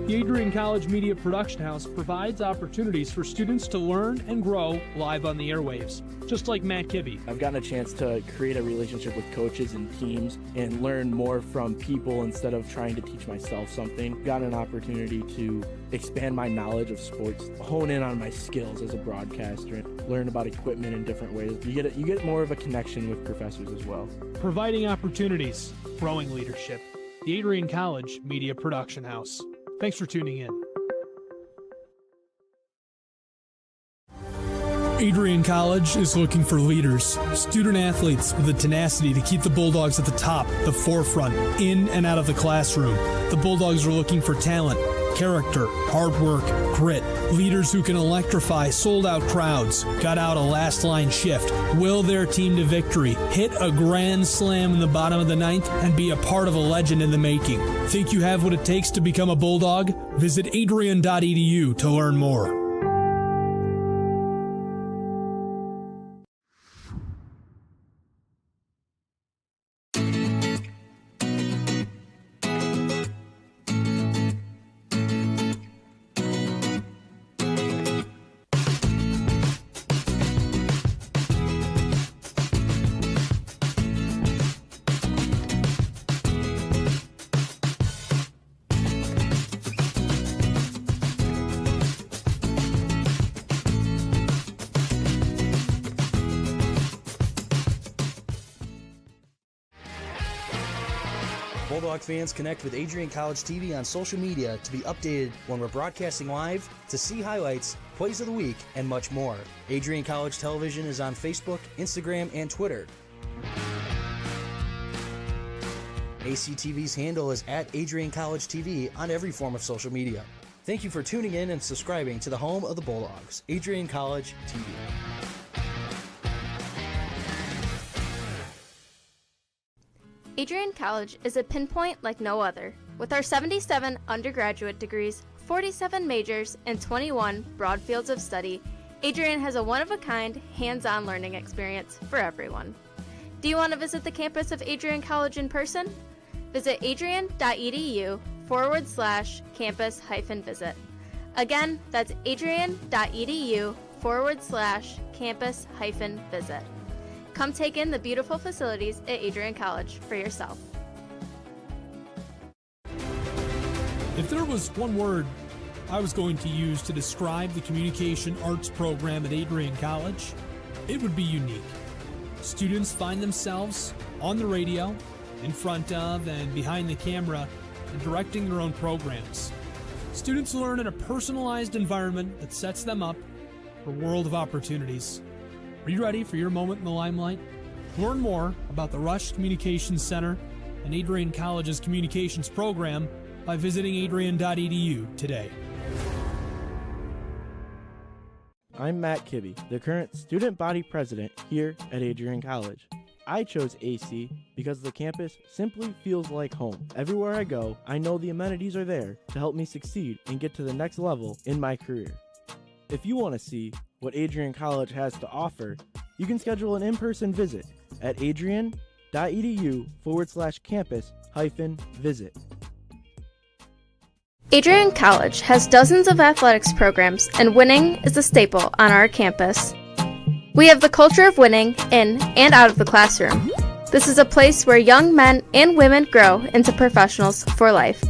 The Adrian College Media Production House provides opportunities for students to learn and grow live on the airwaves, just like Matt Kibbe. I've gotten a chance to create a relationship with coaches and teams and learn more from people instead of trying to teach myself something. Got an opportunity to expand my knowledge of sports, hone in on my skills as a broadcaster, and learn about equipment in different ways. You get more of a connection with professors as well. Providing opportunities, growing leadership. The Adrian College Media Production House. Thanks for tuning in. Adrian College is looking for leaders, student athletes with the tenacity to keep the Bulldogs at the top, the forefront, in and out of the classroom. The Bulldogs are looking for talent, character, hard work, grit, leaders who can electrify sold-out crowds, gut out a last-line shift, will their team to victory, hit a grand slam in the bottom of the ninth, and be a part of a legend in the making. Think you have what it takes to become a Bulldog? Visit adrian.edu to learn more. Bulldog fans, connect with Adrian College TV on social media to be updated when we're broadcasting live, to see highlights, plays of the week, and much more. Adrian College Television is on Facebook, Instagram, and Twitter. ACTV's handle is at Adrian College TV on every form of social media. Thank you for tuning in and subscribing to the home of the Bulldogs, Adrian College TV. Adrian College is a pinpoint like no other. With our 77 undergraduate degrees, 47 majors, and 21 broad fields of study, Adrian has a one-of-a-kind, hands-on learning experience for everyone. Do you want to visit the campus of Adrian College in person? Visit adrian.edu/campus-visit. Again, that's adrian.edu/campus-visit. Come take in the beautiful facilities at Adrian College for yourself. If there was one word I was going to use to describe the communication arts program at Adrian College, it would be unique. Students find themselves on the radio, in front of and behind the camera, and directing their own programs. Students learn in a personalized environment that sets them up for a world of opportunities. Are you ready for your moment in the limelight? Learn more about the Rush Communications Center and Adrian College's communications program by visiting adrian.edu today. I'm Matt Kibbe, the current student body president here at Adrian College. I chose AC because the campus simply feels like home. Everywhere I go, I know the amenities are there to help me succeed and get to the next level in my career. If you want to see what Adrian College has to offer, you can schedule an in-person visit at adrian.edu/campus-visit. Adrian College has dozens of athletics programs, and winning is a staple on our campus. We have the culture of winning in and out of the classroom. This is a place where young men and women grow into professionals for life.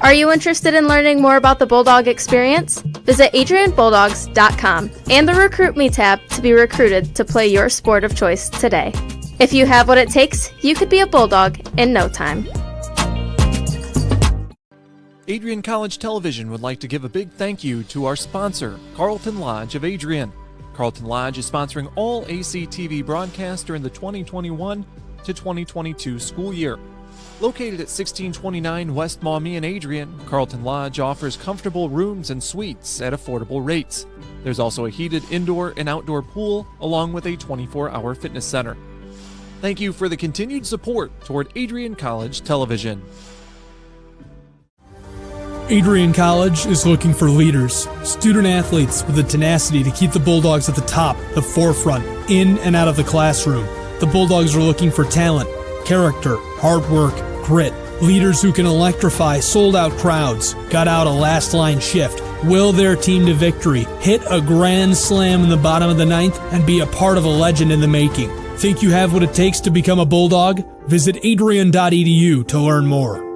Are you interested in learning more about the Bulldog experience? Visit adrianbulldogs.com and the Recruit Me tab to be recruited to play your sport of choice today. If you have what it takes, you could be a Bulldog in no time. Adrian College Television would like to give a big thank you to our sponsor, Carlton Lodge of Adrian. Carlton Lodge is sponsoring all ACTV broadcasts during the 2021 to 2022 school year. Located at 1629 West Maumee in Adrian, Carlton Lodge offers comfortable rooms and suites at affordable rates. There's also a heated indoor and outdoor pool, along with a 24-hour fitness center. Thank you for the continued support toward Adrian College Television. Adrian College is looking for leaders, student athletes with the tenacity to keep the Bulldogs at the top, the forefront, in and out of the classroom. The Bulldogs are looking for talent, character, hard work, grit, leaders who can electrify sold-out crowds, gut out a last-line shift, will their team to victory, hit a grand slam in the bottom of the ninth, and be a part of a legend in the making. Think you have what it takes to become a Bulldog? Visit adrian.edu to learn more.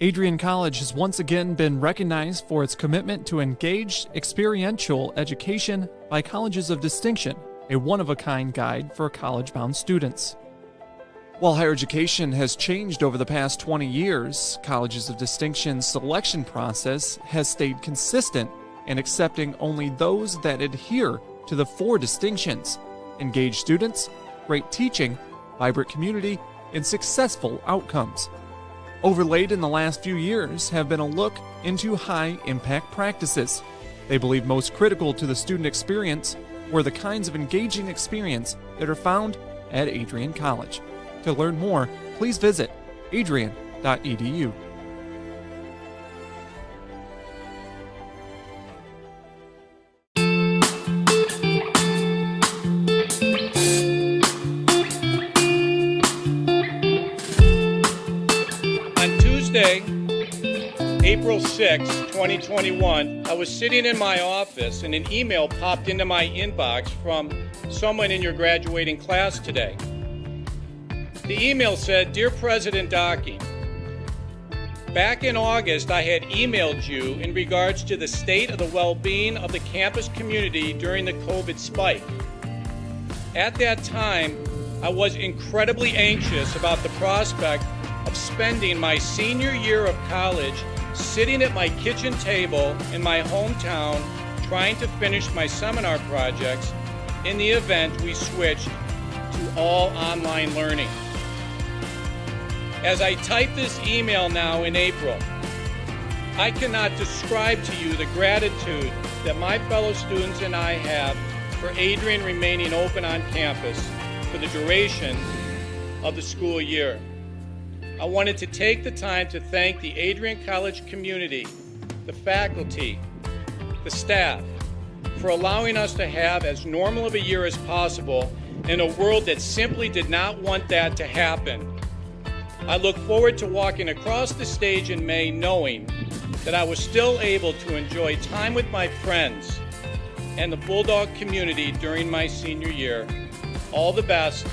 Adrian College has once again been recognized for its commitment to engaged, experiential education by Colleges of Distinction, a one-of-a-kind guide for college-bound students. While higher education has changed over the past 20 years, Colleges of Distinction's selection process has stayed consistent in accepting only those that adhere to the 4 distinctions: engaged students, great teaching, vibrant community, and successful outcomes. Overlaid in the last few years have been a look into high-impact practices. They believe most critical to the student experience were the kinds of engaging experience that are found at Adrian College. To learn more, please visit adrian.edu. April 6, 2021, I was sitting in my office and an email popped into my inbox from someone in your graduating class today. The email said, "Dear President Docking, back in August I had emailed you in regards to the state of the well-being of the campus community during the COVID spike. At that time, I was incredibly anxious about the prospect of spending my senior year of college sitting at my kitchen table in my hometown trying to finish my seminar projects in the event we switched to all online learning. As I type this email now in April, I cannot describe to you the gratitude that my fellow students and I have for Adrian remaining open on campus for the duration of the school year. I wanted to take the time to thank the Adrian College community, the faculty, the staff, for allowing us to have as normal of a year as possible in a world that simply did not want that to happen. I look forward to walking across the stage in May knowing that I was still able to enjoy time with my friends and the Bulldog community during my senior year. All the best,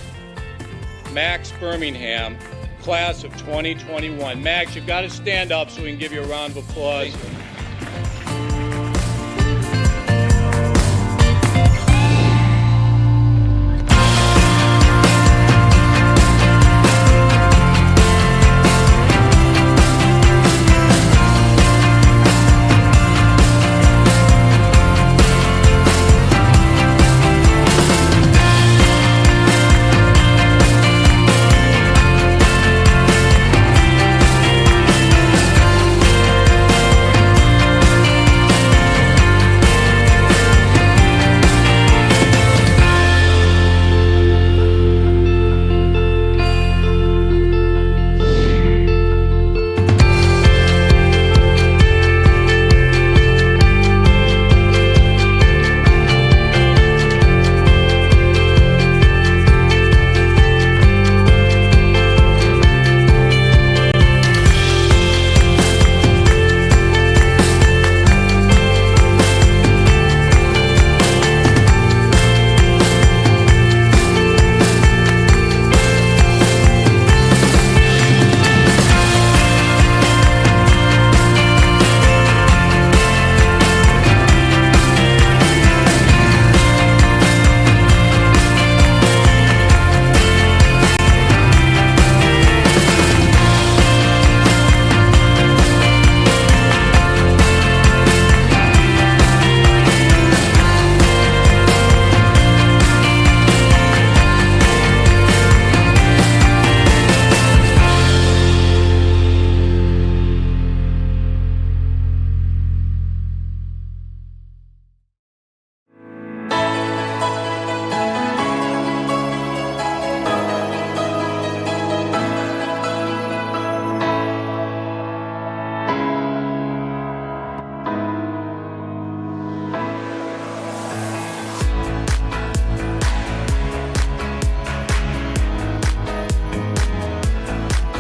Max Birmingham, class of 2021. Max, you've got to stand up so we can give you a round of applause.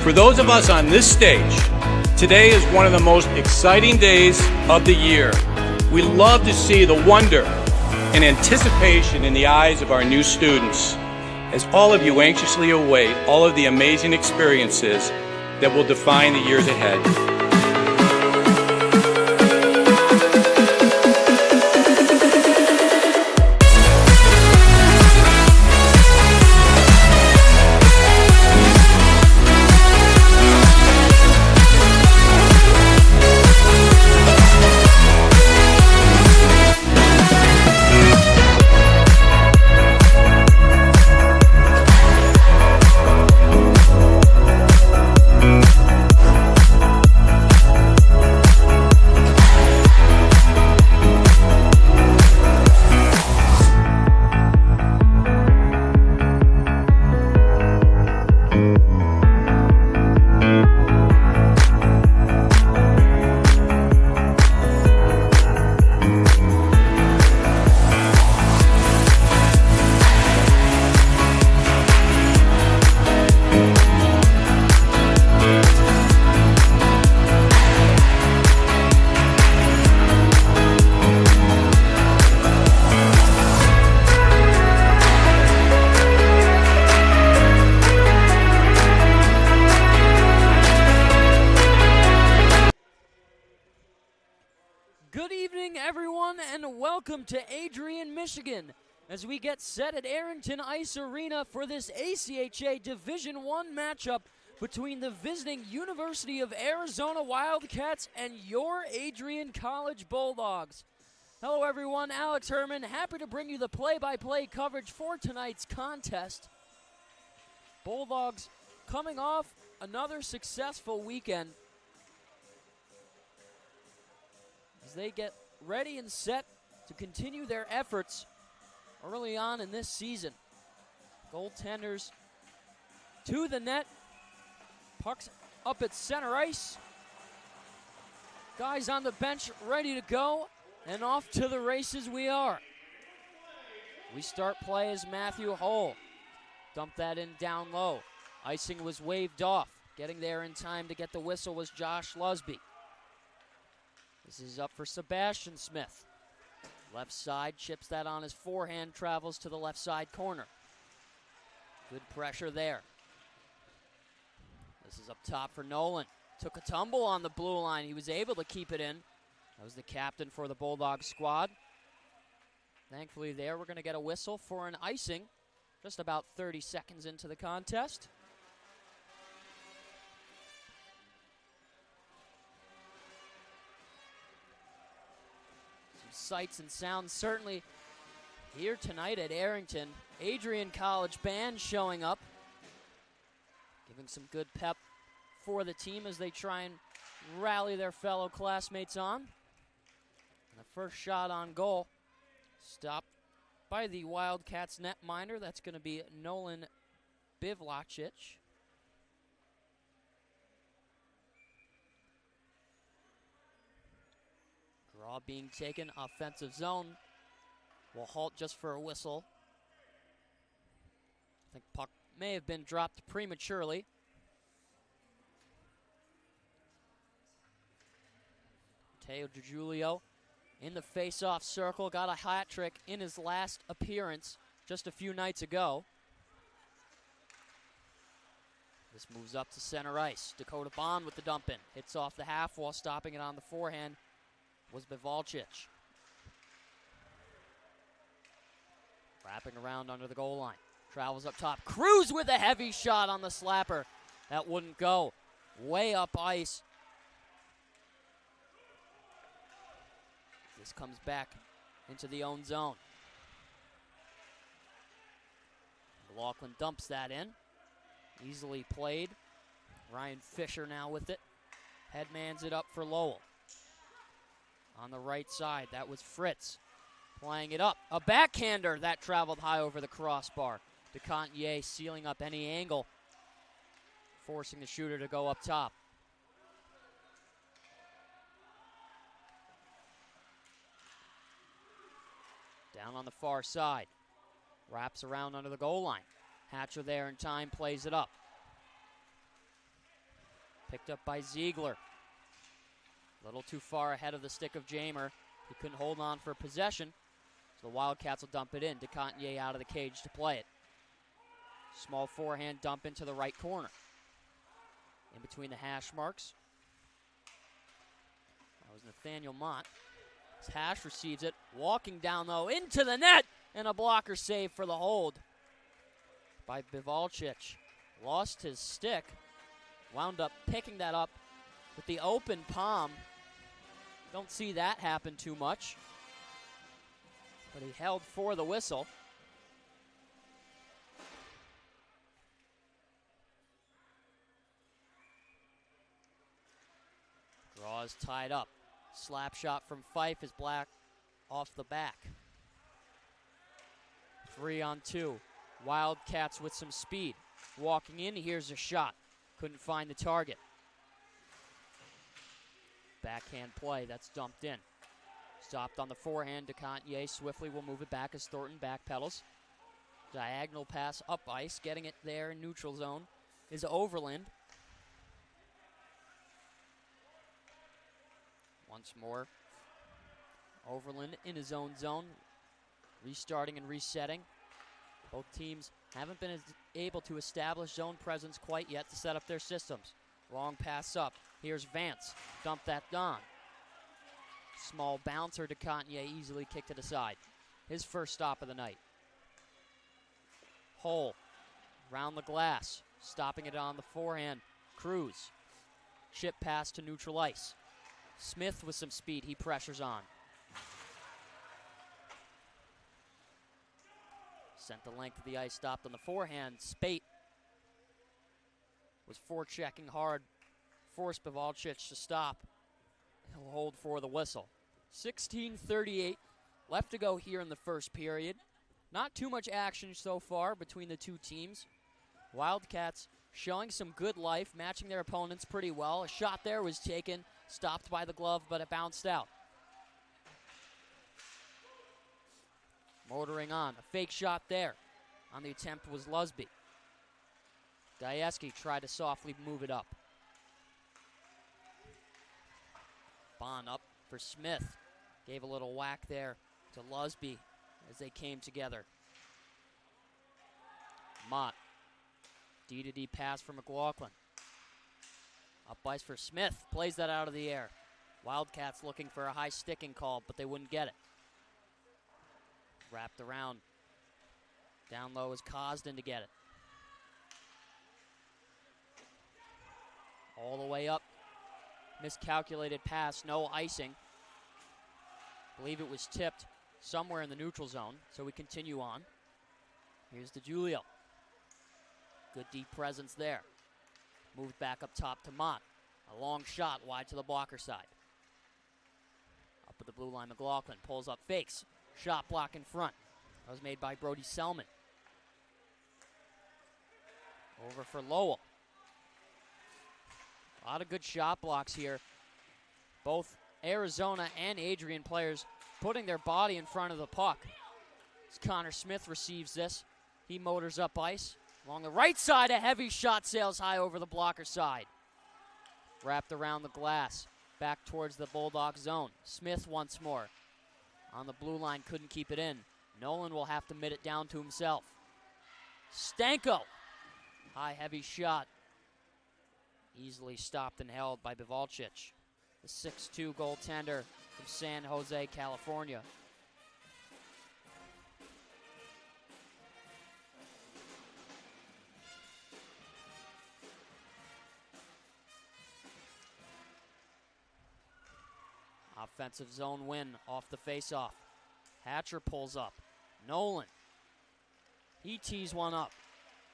For those of us on this stage, today is one of the most exciting days of the year. We love to see the wonder and anticipation in the eyes of our new students, as all of you anxiously await all of the amazing experiences that will define the years ahead. Welcome to Adrian, Michigan, as we get set at Arrington Ice Arena for this ACHA Division I matchup between the visiting University of Arizona Wildcats and your Adrian College Bulldogs. Hello everyone, Alex Herman, happy to bring you the play-by-play coverage for tonight's contest. Bulldogs coming off another successful weekend as they get ready and set to continue their efforts early on in this season. Goaltenders to the net. Pucks up at center ice. Guys on the bench ready to go, and off to the races we are. We start play as Matthew Hull. Dumped that in down low. Icing was waved off. Getting there in time to get the whistle was Josh Lusby. This is up for Sebastian Smith. Left side, chips that on his forehand, travels to the left side corner. Good pressure there. This is up top for Nolan. Took a tumble on the blue line. He was able to keep it in. That was the captain for the Bulldogs squad. Thankfully there, we're going to get a whistle for an icing just about 30 seconds into the contest. Sights and sounds certainly here tonight at Arrington. Adrian College band showing up, giving some good pep for the team as they try and rally their fellow classmates on. And the first shot on goal stopped by the Wildcats netminder. That's going to be Nolan Bivlacic. Draw being taken, offensive zone. Will halt just for a whistle. I think puck may have been dropped prematurely. Mateo DiGiulio in the face-off circle, got a hat trick in his last appearance just a few nights ago. This moves up to center ice. Dakota Bond with the dump in. Hits off the half wall, stopping it on the forehand was Bivlacic. Wrapping around under the goal line. Travels up top. Cruz with a heavy shot on the slapper. That wouldn't go. Way up ice. This comes back into the own zone. McLaughlin dumps that in. Easily played. Ryan Fisher now with it. Headmans it up for Lowell. On the right side, that was Fritz playing it up. A backhander that traveled high over the crossbar. DeContier sealing up any angle, forcing the shooter to go up top. Down on the far side. Wraps around under the goal line. Hatcher there in time, plays it up. Picked up by Ziegler. A little too far ahead of the stick of Jamer. He couldn't hold on for possession, so the Wildcats will dump it in. DeContier out of the cage to play it. Small forehand dump into the right corner. In between the hash marks. That was Nathaniel Mott. As Hash receives it, walking down low into the net, and a blocker save for the hold by Bivalchich. Lost his stick, wound up picking that up with the open palm. Don't see that happen too much, but he held for the whistle. Draw is tied up. Slap shot from Fife is black off the back. 3-on-2. Wildcats with some speed. Walking in, here's a shot. Couldn't find the target. Backhand play, that's dumped in. Stopped on the forehand. DeContier swiftly will move it back as Thornton backpedals. Diagonal pass up ice. Getting it there in neutral zone is Overland. Once more. Overland in his own zone. Restarting and resetting. Both teams haven't been able to establish zone presence quite yet to set up their systems. Long pass up. Here's Vance. Dump that on. Small bouncer to Contier easily kicked it aside. His first stop of the night. Hole. Round the glass. Stopping it on the forehand. Cruz. Chip pass to neutral ice. Smith with some speed. He pressures on. Sent the length of the ice, stopped on the forehand. Spate was forechecking hard, forced Bivalchich to stop. He'll hold for the whistle. 16:38 left to go here in the first period. Not too much action so far between the two teams. Wildcats showing some good life, matching their opponents pretty well. A shot there was taken, stopped by the glove, but it bounced out. Motoring on, a fake shot there. On the attempt was Lusby. Gajewski tried to softly move it up. Bond up for Smith. Gave a little whack there to Lusby as they came together. Mott. D-to-D pass for McLaughlin. Up ice for Smith. Plays that out of the air. Wildcats looking for a high sticking call, but they wouldn't get it. Wrapped around. Down low is Cosden to get it. All the way up. Miscalculated pass, no icing. Believe it was tipped somewhere in the neutral zone, so we continue on. Here's DeGiulio. Good deep presence there. Moved back up top to Mott. A long shot wide to the blocker side. Up at the blue line, McLaughlin pulls up, fakes. Shot block in front. That was made by Brody Selman. Over for Lowell. A lot of good shot blocks here. Both Arizona and Adrian players putting their body in front of the puck. As Connor Smith receives this, he motors up ice. Along the right side, a heavy shot sails high over the blocker side. Wrapped around the glass. Back towards the Bulldog zone. Smith once more. On the blue line, couldn't keep it in. Nolan will have to mitt it down to himself. Stanko. High, heavy shot. Easily stopped and held by Bivalchich, the 6'2" goaltender from San Jose, California. Offensive zone win off the faceoff. Hatcher pulls up. Nolan. He tees one up.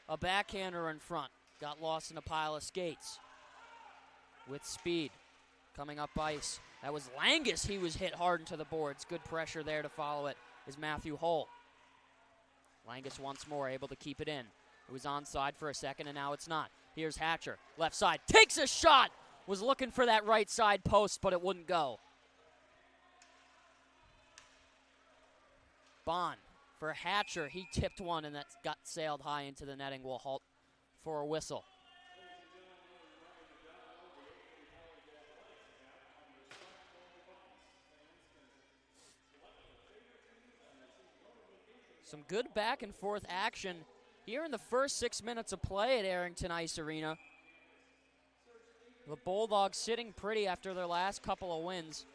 A backhander in front. Got lost in a pile of skates. With speed. Coming up ice. That was Langus. He was hit hard into the boards. Good pressure there to follow it is Matthew Hull. Langus once more able to keep it in. It was onside for a second and now it's not. Here's Hatcher. Left side. Takes a shot. Was looking for that right side post, but it wouldn't go. Bond for Hatcher. He tipped one and that got sailed high into the netting. Will halt for a whistle. Some good back and forth action here in the first 6 minutes of play at Arrington Ice Arena. The Bulldogs sitting pretty after their last couple of wins.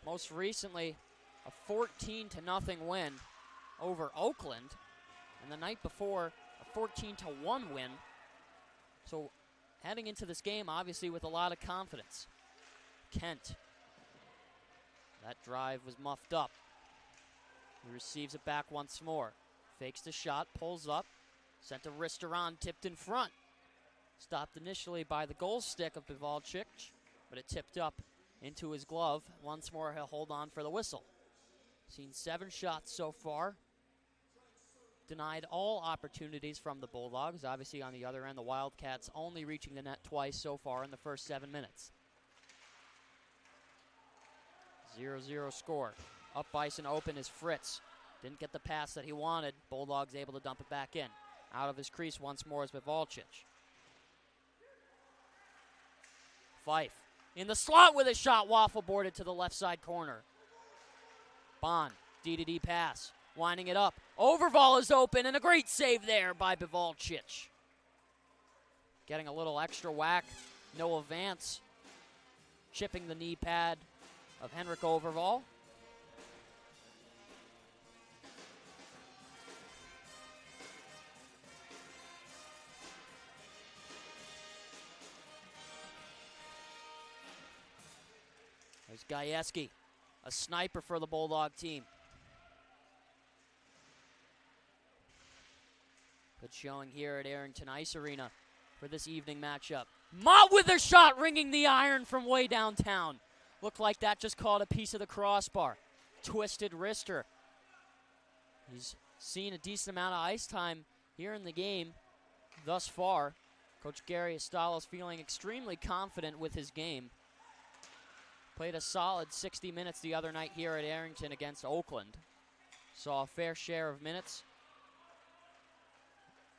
Most recently, a 14-0 win over Oakland. And the night before, a 14-1 win. So heading into this game, obviously, with a lot of confidence. Kent. That drive was muffed up. He receives it back once more. Fakes the shot, pulls up. Sent a wrister on, tipped in front. Stopped initially by the goal stick of Bivalchik, but it tipped up into his glove. Once more, he'll hold on for the whistle. Seen 7 shots so far. Denied all opportunities from the Bulldogs. Obviously, on the other end, the Wildcats only reaching the net twice so far in the first 7 minutes. 0-0 score. Up ice and open is Fritz. Didn't get the pass that he wanted. Bulldogs able to dump it back in. Out of his crease once more is Bivalchik. Fife in the slot with a shot, waffle boarded to the left side corner. Bond, D-to-D pass, winding it up. Overval is open, and a great save there by Bivalchik. Getting a little extra whack, Noah Vance chipping the knee pad of Henrik Overval. There's Gajewski, a sniper for the Bulldog team. Good showing here at Arrington Ice Arena for this evening matchup. Mott with a shot, ringing the iron from way downtown. Looked like that just caught a piece of the crossbar. Twisted wrister. He's seen a decent amount of ice time here in the game thus far. Coach Gary Estalos feeling extremely confident with his game. Played a solid 60 minutes the other night here at Arrington against Oakland. Saw a fair share of minutes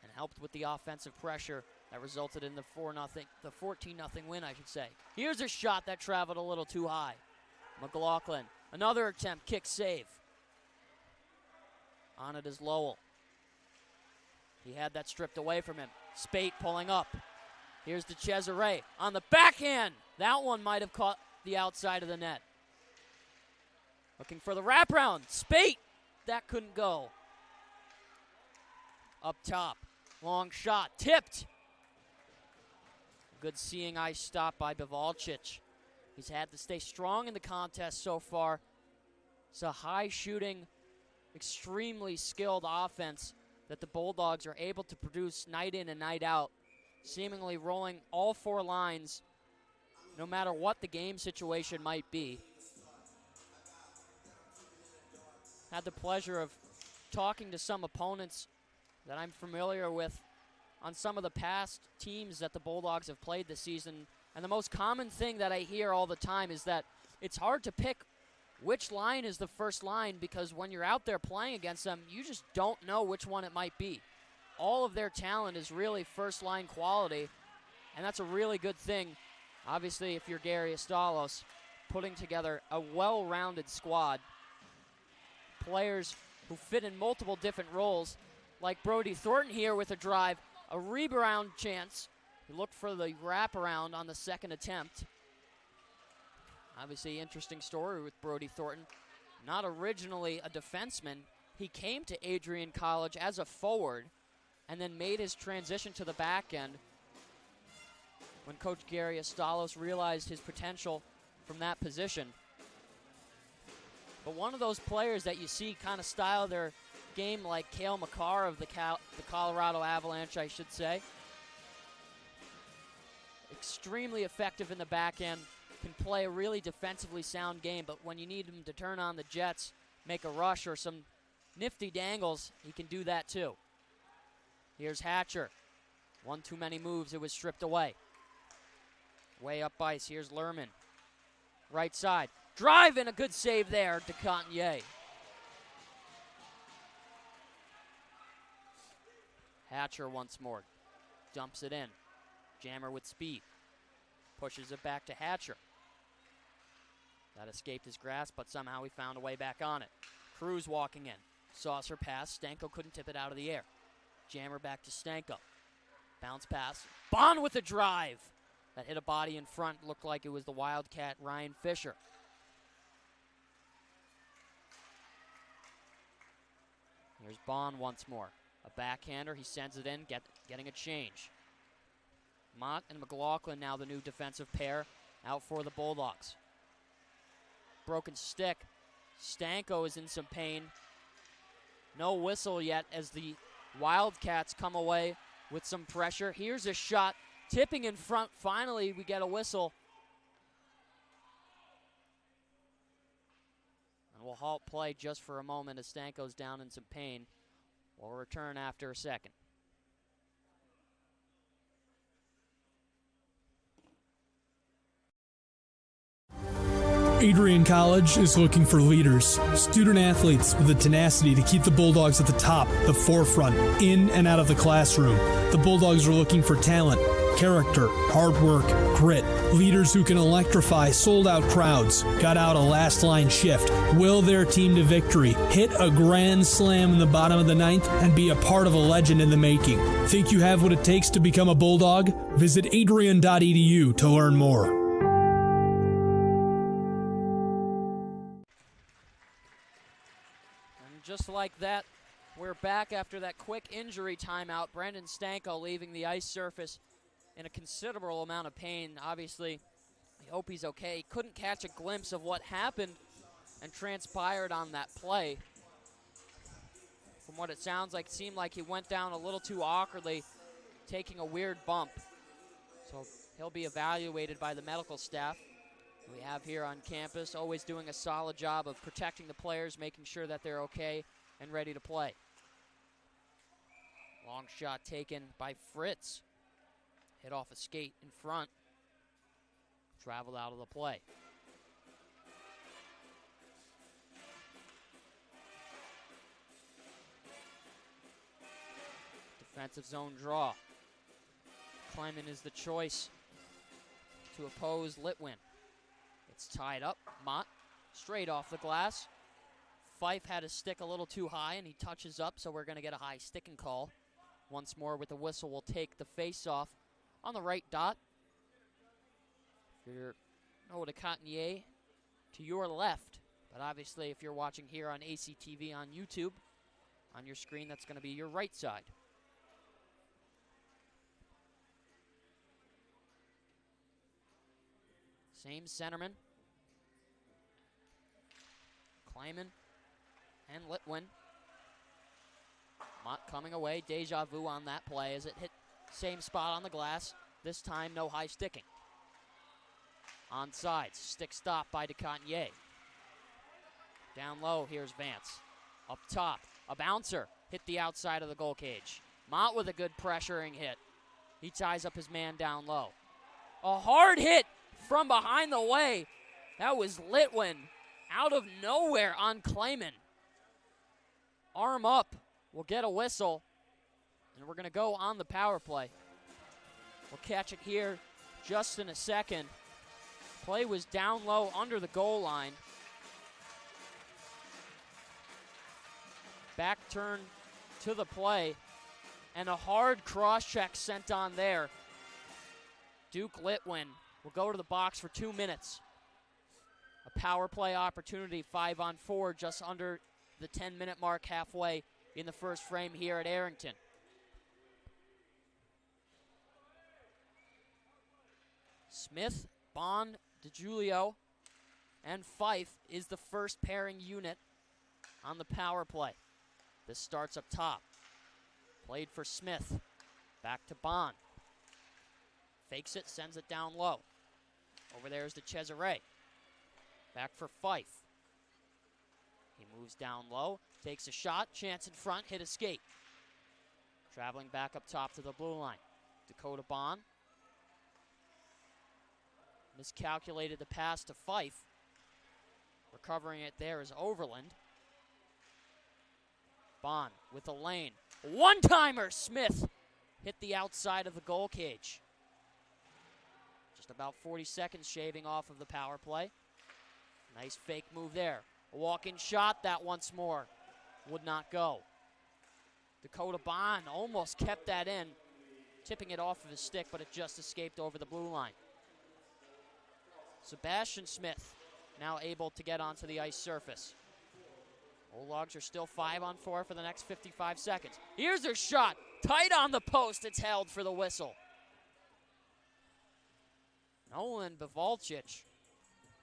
and helped with the offensive pressure that resulted in the 14-0 win, I should say. Here's a shot that traveled a little too high. McLaughlin, another attempt, kick save. On it is Lowell. He had that stripped away from him. Spate pulling up. Here's the Cesare on the backhand. That one might have caught the outside of the net. Looking for the wraparound. Spate. That couldn't go. Up top. Long shot. Tipped. Good seeing ice stop by Bivalchik. He's had to stay strong in the contest so far. It's a high-shooting, extremely skilled offense that the Bulldogs are able to produce night in and night out, seemingly rolling all 4 lines no matter what the game situation might be. Had the pleasure of talking to some opponents that I'm familiar with on some of the past teams that the Bulldogs have played this season, and the most common thing that I hear all the time is that it's hard to pick which line is the first line, because when you're out there playing against them, you just don't know which one it might be. All of their talent is really first line quality, and that's a really good thing. Obviously, if you're Gary Estalos, putting together a well-rounded squad, players who fit in multiple different roles, like Brody Thornton here with a drive, a rebound chance. He looked for the wraparound on the second attempt. Obviously, interesting story with Brody Thornton. Not originally a defenseman. He came to Adrian College as a forward and then made his transition to the back end when Coach Gary Estalos realized his potential from that position. But one of those players that you see kind of style their game like Cale Makar of the Colorado Avalanche, I should say. Extremely effective in the back end, can play a really defensively sound game, but when you need him to turn on the Jets, make a rush or some nifty dangles, he can do that too. Here's Hatcher. One too many moves, it was stripped away. Way up ice, here's Lerman. Right side. Drive and a good save there to Contenier. Hatcher once more. Dumps it in. Jammer with speed. Pushes it back to Hatcher. That escaped his grasp, but somehow he found a way back on it. Cruz walking in. Saucer pass. Stanko couldn't tip it out of the air. Jammer back to Stanko. Bounce pass. Bond with a drive. that hit a body in front. Looked like it was the Wildcat Ryan Fisher. Here's Bond once more. A backhander, he sends it in, getting a change. Mott and McLaughlin now the new defensive pair out for the Bulldogs. Broken stick. Stanko is in some pain. No whistle yet as the Wildcats come away with some pressure. Here's a shot, tipping in front. Finally, we get a whistle. And we'll halt play just for a moment as Stanko's down in some pain. We'll return after a second. Adrian College is looking for leaders, student athletes with the tenacity to keep the Bulldogs at the top, the forefront, in and out of the classroom. The Bulldogs are looking for talent, character, hard work, grit, leaders who can electrify sold-out crowds, got out a last-line shift, will their team to victory, hit a grand slam in the bottom of the ninth, and be a part of a legend in the making. Think you have what it takes to become a Bulldog? Visit adrian.edu to learn more. Just like that, we're back after that quick injury timeout. Brendan Stanko leaving the ice surface in a considerable amount of pain. Obviously, I hope he's okay. He couldn't catch a glimpse of what happened and transpired on that play. From what it sounds like, it seemed like he went down a little too awkwardly, taking a weird bump. So he'll be evaluated by the medical staff we have here on campus, always doing a solid job of protecting the players, making sure that they're okay and ready to play. Long shot taken by Fritz. Hit off a skate in front. Traveled out of the play. Defensive zone draw. Kleiman is the choice to oppose Litwin. It's tied up. Mott straight off the glass. Fife had his stick a little too high, and he touches up, so we're going to get a high sticking call. Once more with the whistle, we'll take the face-off on the right dot. If you're Noah DeCotigny to your left, but obviously if you're watching here on ACTV on YouTube, on your screen, that's going to be your right side. Same centerman. Kleiman and Litwin. Mott coming away. Deja vu on that play as it hit same spot on the glass. This time, no high sticking. On sides. Stick stop by DeCotigny. Down low, here's Vance. Up top, a bouncer. Hit the outside of the goal cage. Mott with a good pressuring hit. He ties up his man down low. A hard hit from behind the way. That was Litwin out of nowhere on Kleiman. Arm up. We'll get a whistle. And we're going to go on the power play. We'll catch it here just in a second. Play was down low under the goal line. Back turn to the play. And a hard cross check sent on there. Duke Litwin will go to the box for 2 minutes. A power play opportunity, 5-on-4, just under the 10-minute mark, halfway in the first frame here at Arrington. Smith, Bond, DiGiulio, and Fife is the first pairing unit on the power play. This starts up top. Played for Smith. Back to Bond. Fakes it, sends it down low. Over there is the Cesare. Back for Fife. He moves down low, takes a shot, chance in front, hit a skate. Traveling back up top to the blue line. Dakota Bond. Miscalculated the pass to Fife. Recovering it there is Overland. Bond with the lane. One-timer, Smith hit the outside of the goal cage. Just about 40 seconds shaving off of the power play. Nice fake move there. A walk-in shot, that once more would not go. Dakota Bond almost kept that in. tipping it off of his stick, but it just escaped over the blue line. Sebastian Smith now able to get onto the ice surface. Bulldogs are still 5-on-4 for the next 55 seconds. Here's their shot. Tight on the post. It's held for the whistle. Nolan Bivalcic,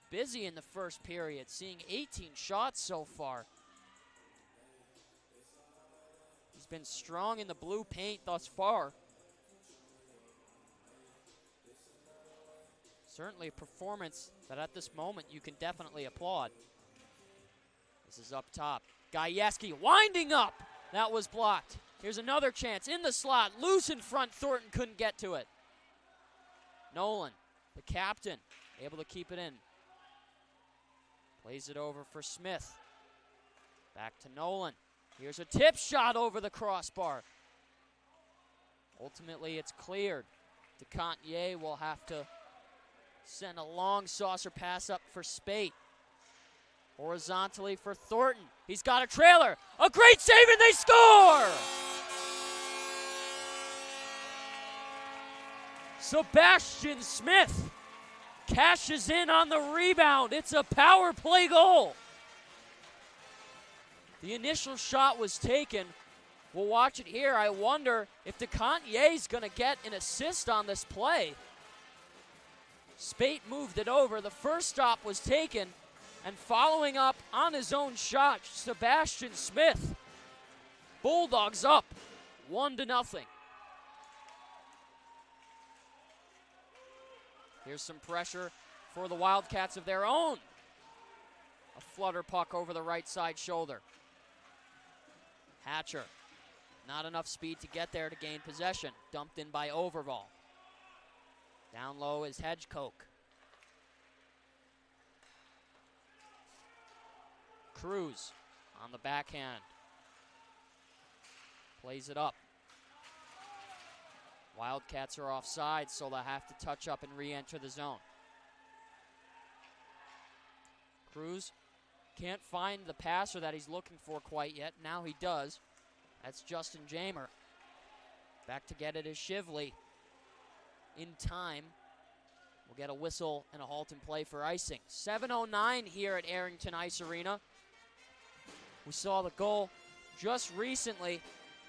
busy in the first period, seeing 18 shots so far. He's been strong in the blue paint thus far. Certainly a performance that at this moment you can definitely applaud. This is up top. Gajewski winding up. That was blocked. Here's another chance in the slot. Loose in front. Thornton couldn't get to it. Nolan, the captain, able to keep it in. Plays it over for Smith. Back to Nolan. Here's a tip shot over the crossbar. Ultimately, it's cleared. DeContier will have to send a long saucer pass up for Spate. Horizontally for Thornton. He's got a trailer. A great save, and they score! Sebastian Smith cashes in on the rebound. It's a power play goal. The initial shot was taken. We'll watch it here. I wonder if DeContier's going to get an assist on this play. Spate moved it over. The first stop was taken. And following up on his own shot, Sebastian Smith. Bulldogs up 1-0. Here's some pressure for the Wildcats of their own. A flutter puck over the right side shoulder. Hatcher, not enough speed to get there to gain possession. Dumped in by Overval. Down low is Hedgecoke. Cruz on the backhand. Plays it up. Wildcats are offside, so they'll have to touch up and re-enter the zone. Cruz can't find the passer that he's looking for quite yet. Now he does. That's Justin Jamer. Back to get it is Shively. In time. We'll get a whistle and a halt in play for icing. 7:09 here at Arrington Ice Arena. We saw the goal just recently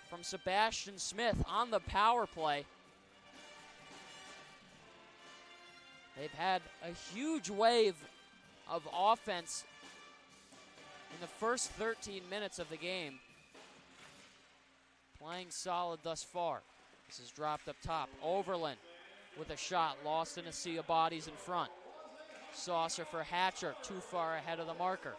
from Sebastian Smith on the power play. They've had a huge wave of offense in the first 13 minutes of the game. Playing solid thus far. This is dropped up top. Overland with a shot, lost in a sea of bodies in front. Saucer for Hatcher, too far ahead of the marker.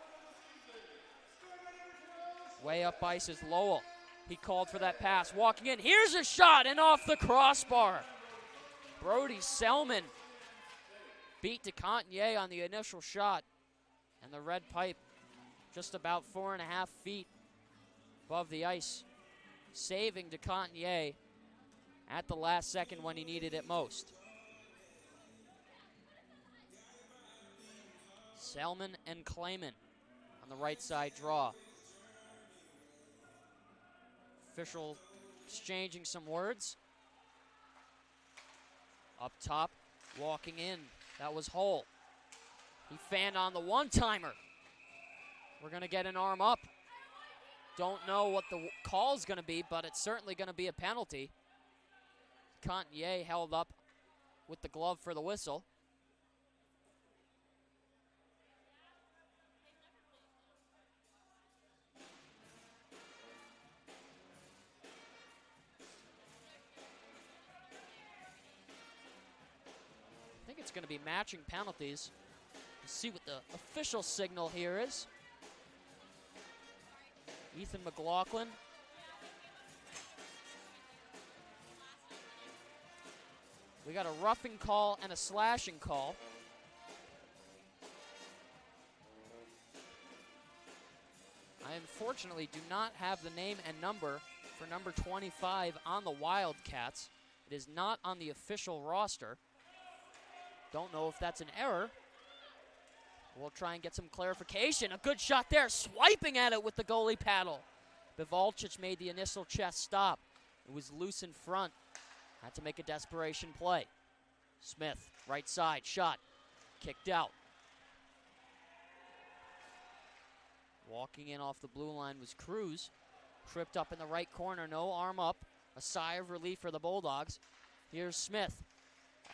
Way up ice is Lowell. He called for that pass, walking in. Here's a shot and off the crossbar. Brody Selman beat DeContier on the initial shot. And the red pipe just about 4.5 feet above the ice, saving DeContier at the last second when he needed it most. Selman and Clayman on the right side draw. Official exchanging some words. Up top, walking in, that was Hull. He fanned on the one-timer. We're going to get an arm up. Don't know what the call's going to be, but it's certainly going to be a penalty. Contier held up with the glove for the whistle. I think it's going to be matching penalties. Let's see what the official signal here is. Ethan McLaughlin. We got a roughing call and a slashing call. I unfortunately do not have the name and number for number 25 on the Wildcats. It is not on the official roster. Don't know if that's an error. We'll try and get some clarification. A good shot there, swiping at it with the goalie paddle. Bivalcic made the initial chest stop. It was loose in front. Had to make a desperation play. Smith, right side, shot, kicked out. Walking in off the blue line was Cruz. Tripped up in the right corner, no arm up. A sigh of relief for the Bulldogs. Here's Smith.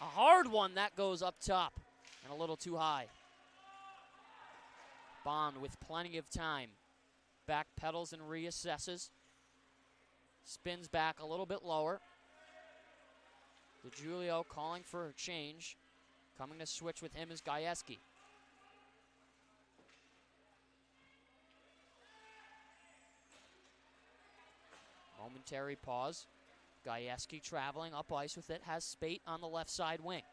A hard one that goes up top and a little too high. Bond with plenty of time. Back pedals and reassesses. Spins back a little bit lower. DeGiulio calling for a change. Coming to switch with him is Gajewski. Momentary pause. Gajewski traveling up ice with it. Has Spate on the left side wing.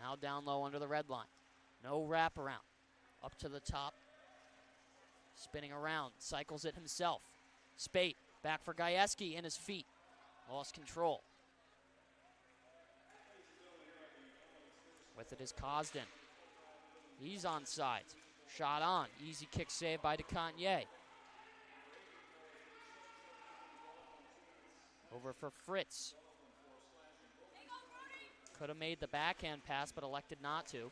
Now down low under the red line. No wraparound. Up to the top. Spinning around. Cycles it himself. Spate back for Gajewski in his feet. Lost control. With it is Cosden. He's on sides. Shot on. Easy kick save by DeContier. Over for Fritz. Could have made the backhand pass, but elected not to.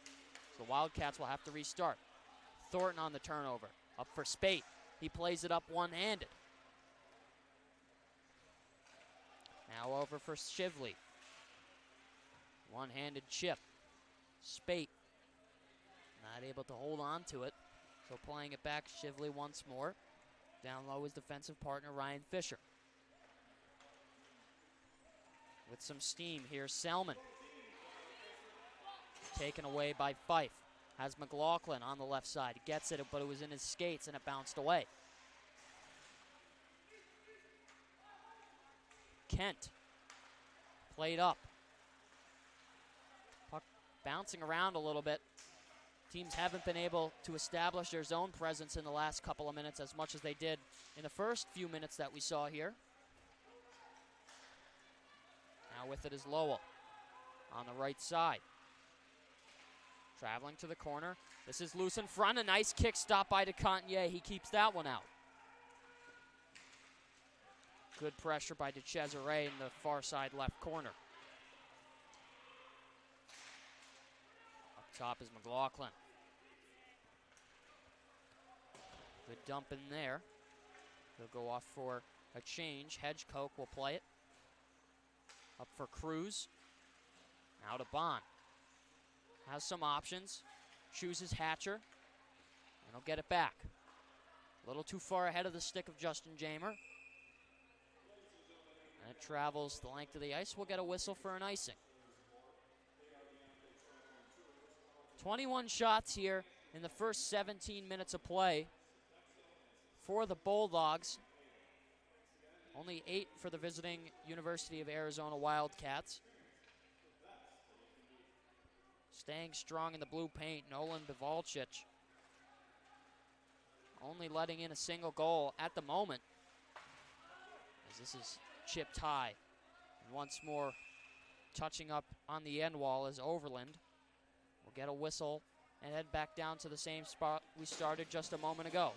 So the Wildcats will have to restart. Thornton on the turnover. Up for Spate. He plays it up one-handed. Now over for Shively. One-handed chip. Spate not able to hold on to it. So playing it back, Shively once more. Down low is defensive partner Ryan Fisher. With some steam, here's Selman. Taken away by Fife. Has McLaughlin on the left side. Gets it, but it was in his skates and it bounced away. Kent. Played up. Puck bouncing around a little bit. Teams haven't been able to establish their zone presence in the last couple of minutes as much as they did in the first few minutes that we saw here. Now with it is Lowell on the right side. Traveling to the corner. This is loose in front. A nice kick stop by DeContier. He keeps that one out. Good pressure by DeCesare in the far side left corner. Up top is McLaughlin. Good dump in there. He'll go off for a change. Hedgecock will play it. Up for Cruz. Now to Bond. Has some options. Chooses Hatcher. And he'll get it back. A little too far ahead of the stick of Justin Jamer. And it travels the length of the ice. We'll get a whistle for an icing. 21 shots here in the first 17 minutes of play for the Bulldogs. Only 8 for the visiting University of Arizona Wildcats. Staying strong in the blue paint, Nolan Bivalchich. Only letting in a single goal at the moment, as this is chipped high. And once more, touching up on the end wall is Overland. We'll get a whistle and head back down to the same spot we started just a moment ago.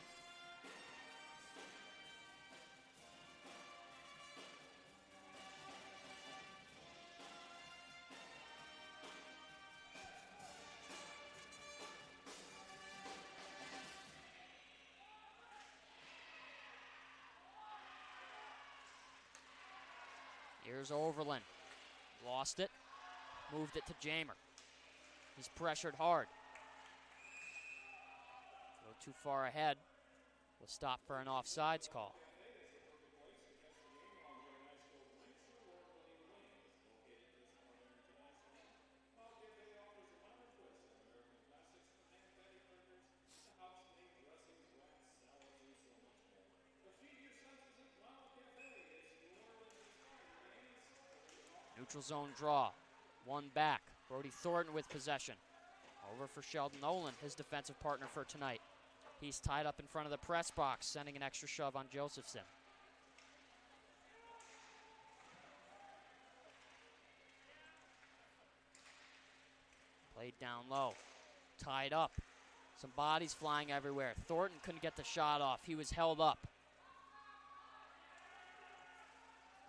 Here's Overland. Lost it. Moved it to Jamer. He's pressured hard. Go too far ahead. We'll stop for an offsides call. Neutral zone draw. One back. Brody Thornton with possession. Over for Sheldon Nolan, his defensive partner for tonight. He's tied up in front of the press box, sending an extra shove on Josephson. Played down low. Tied up. Some bodies flying everywhere. Thornton couldn't get the shot off. He was held up.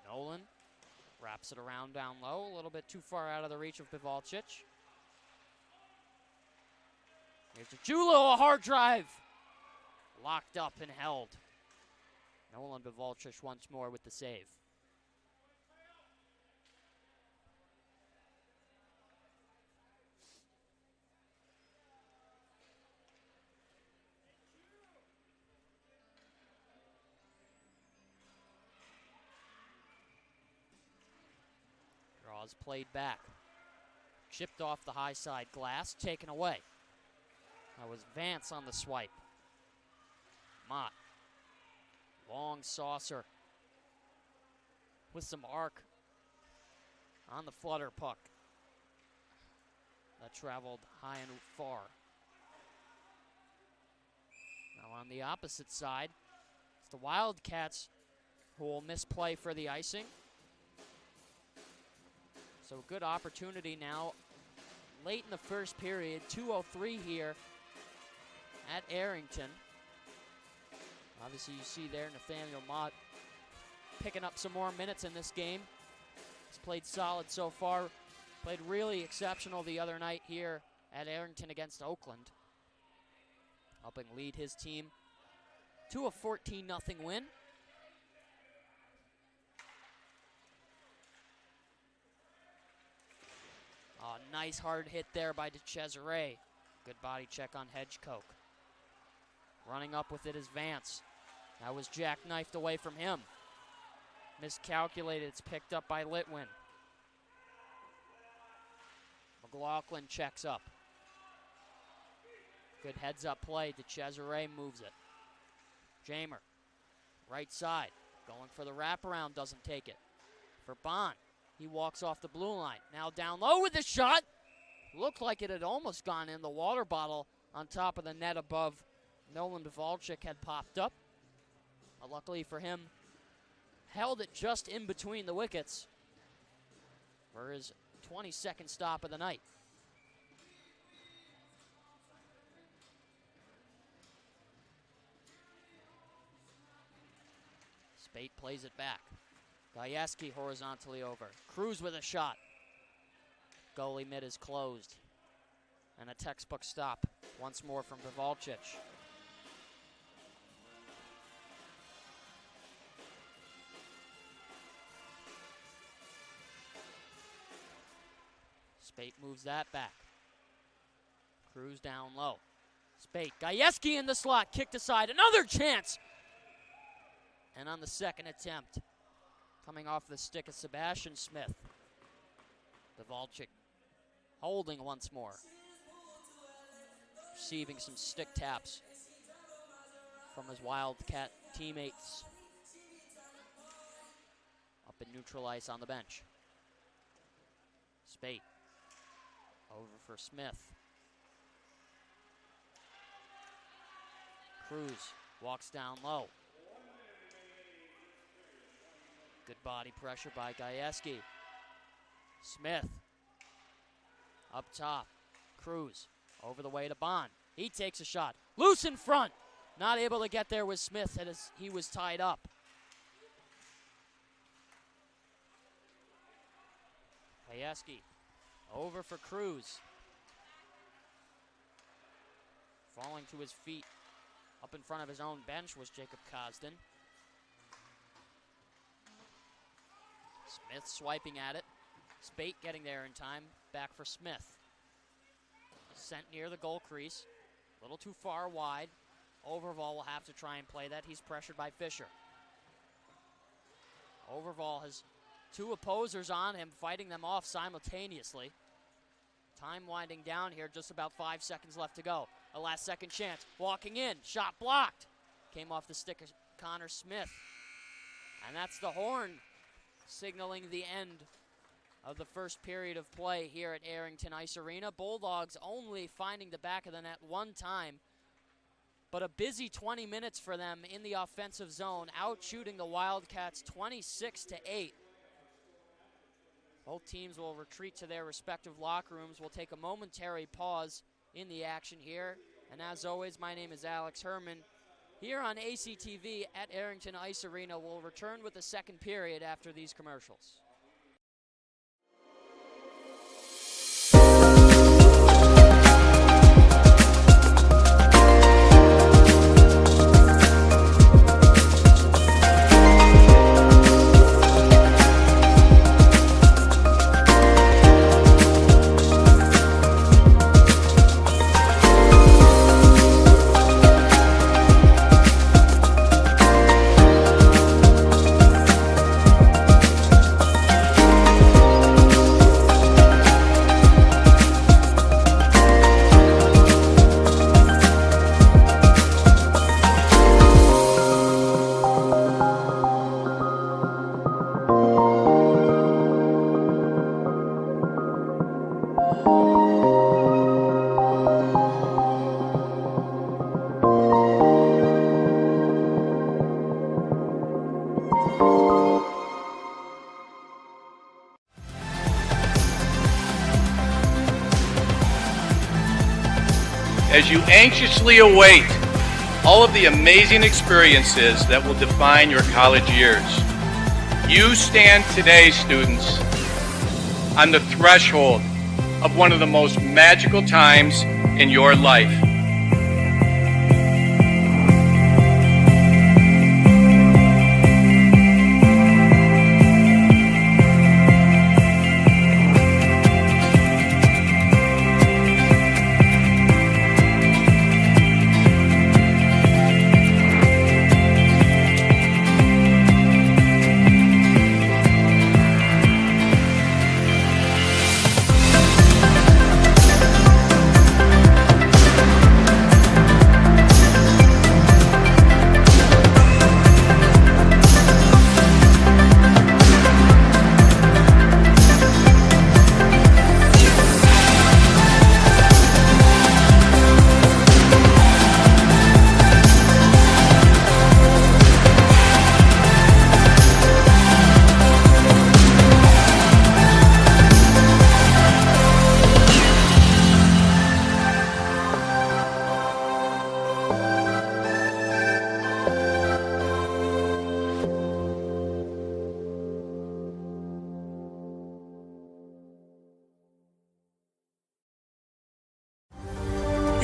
Nolan Wraps it around down low, a little bit too far out of the reach of Bivalcic. Here's to Julo, a hard drive. Locked up and held. Nolan Bivalcic once more with the save. Draws played back. Chipped off the high side glass, taken away. That was Vance on the swipe. Mott. Long saucer with some arc on the flutter puck. That traveled high and far. Now on the opposite side, it's the Wildcats who will misplay for the icing. So good opportunity now late in the first period, 2:03 here at Arrington. Obviously you see there Nathaniel Mott picking up some more minutes in this game. He's played solid so far, played really exceptional the other night here at Arrington against Oakland, helping lead his team to a 14-0 win. Oh, nice hard hit there by DeCesare. Good body check on Hedgecock. Running up with it is Vance. That was jackknifed away from him. Miscalculated, it's picked up by Litwin. McLaughlin checks up. Good heads-up play, DeCesare moves it. Jamer, right side, going for the wraparound, doesn't take it. For Bond, he walks off the blue line. Now down low with the shot. Looked like it had almost gone in. The water bottle on top of the net above Nolan Bivalcic had popped up. But luckily for him, held it just in between the wickets for his 22nd stop of the night. Spate plays it back. Gajewski horizontally over. Cruz with a shot. Goalie mid is closed. And a textbook stop once more from Bivalcic. Spate moves that back. Cruz down low. Spate, Gajewski in the slot, kicked aside. Another chance! And on the second attempt, coming off the stick of Sebastian Smith. Bivalcic holding once more. Receiving some stick taps from his Wildcat teammates. Up in neutral ice on the bench. Spate. Over for Smith. Cruz walks down low. Good body pressure by Gajewski. Smith. Up top. Cruz. Over the way to Bond. He takes a shot. Loose in front. Not able to get there with Smith as he was tied up. Gajewski. Over for Cruz. Falling to his feet. Up in front of his own bench was Jacob Cosden. Smith swiping at it. Spate getting there in time. Back for Smith. Sent near the goal crease. A little too far wide. Overval will have to try and play that. He's pressured by Fisher. Overval has two opposers on him, fighting them off simultaneously. Time winding down here, just about 5 seconds left to go. A last second chance, walking in, shot blocked. Came off the stick of Connor Smith. And that's the horn signaling the end of the first period of play here at Arrington Ice Arena. Bulldogs only finding the back of the net one time, but a busy 20 minutes for them in the offensive zone, out shooting the Wildcats 26-8. Both teams will retreat to their respective locker rooms. We'll take a momentary pause in the action here. And as always, my name is Alex Herman. Here on ACTV at Arrington Ice Arena, we'll return with the second period after these commercials. as you anxiously await all of the amazing experiences that will define your college years. You stand today, students, on the threshold of one of the most magical times in your life.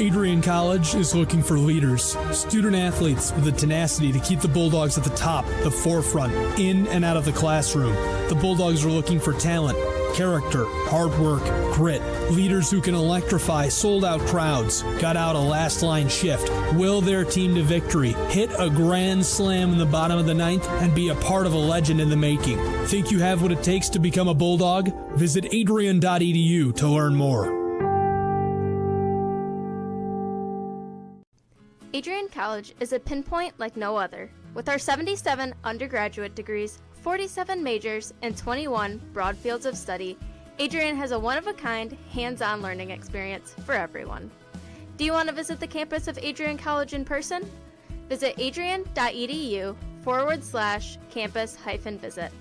Adrian College is looking for leaders, student athletes with the tenacity to keep the Bulldogs at the top, the forefront, in and out of the classroom. The Bulldogs are looking for talent, character, hard work, grit, leaders who can electrify sold-out crowds, gut out a last-line shift, will their team to victory, hit a grand slam in the bottom of the ninth, and be a part of a legend in the making. Think you have what it takes to become a Bulldog? Visit adrian.edu to learn more. Adrian College is a pinpoint like no other. With our 77 undergraduate degrees, 47 majors, and 21 broad fields of study, Adrian has a one-of-a-kind, hands-on learning experience for everyone. Do you want to visit the campus of Adrian College in person? Visit adrian.edu/campus-visit.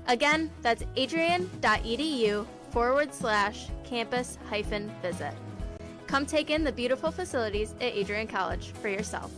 Again, that's adrian.edu/campus-visit. Come take in the beautiful facilities at Adrian College for yourself.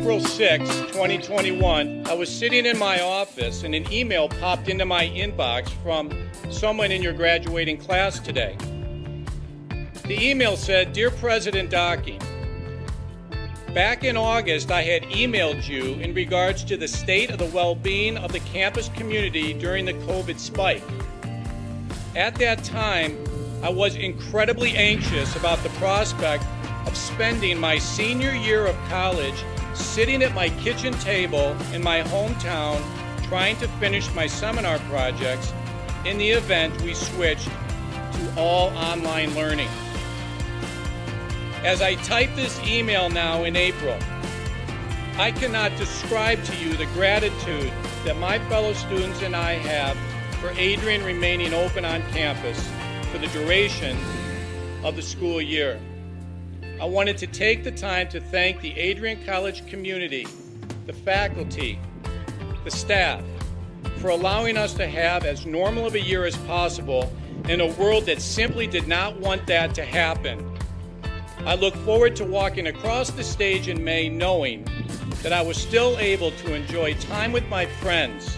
April 6, 2021, I was sitting in my office and an email popped into my inbox from someone in your graduating class today. The email said, "Dear President Docking, back in August, I had emailed you in regards to the state of the well-being of the campus community during the COVID spike. At that time, I was incredibly anxious about the prospect of spending my senior year of college sitting at my kitchen table in my hometown trying to finish my seminar projects in the event we switched to all online learning. As I type this email now in April, I cannot describe to you the gratitude that my fellow students and I have for Adrian remaining open on campus for the duration of the school year. I wanted to take the time to thank the Adrian College community, the faculty, the staff, for allowing us to have as normal of a year as possible in a world that simply did not want that to happen. I look forward to walking across the stage in May knowing that I was still able to enjoy time with my friends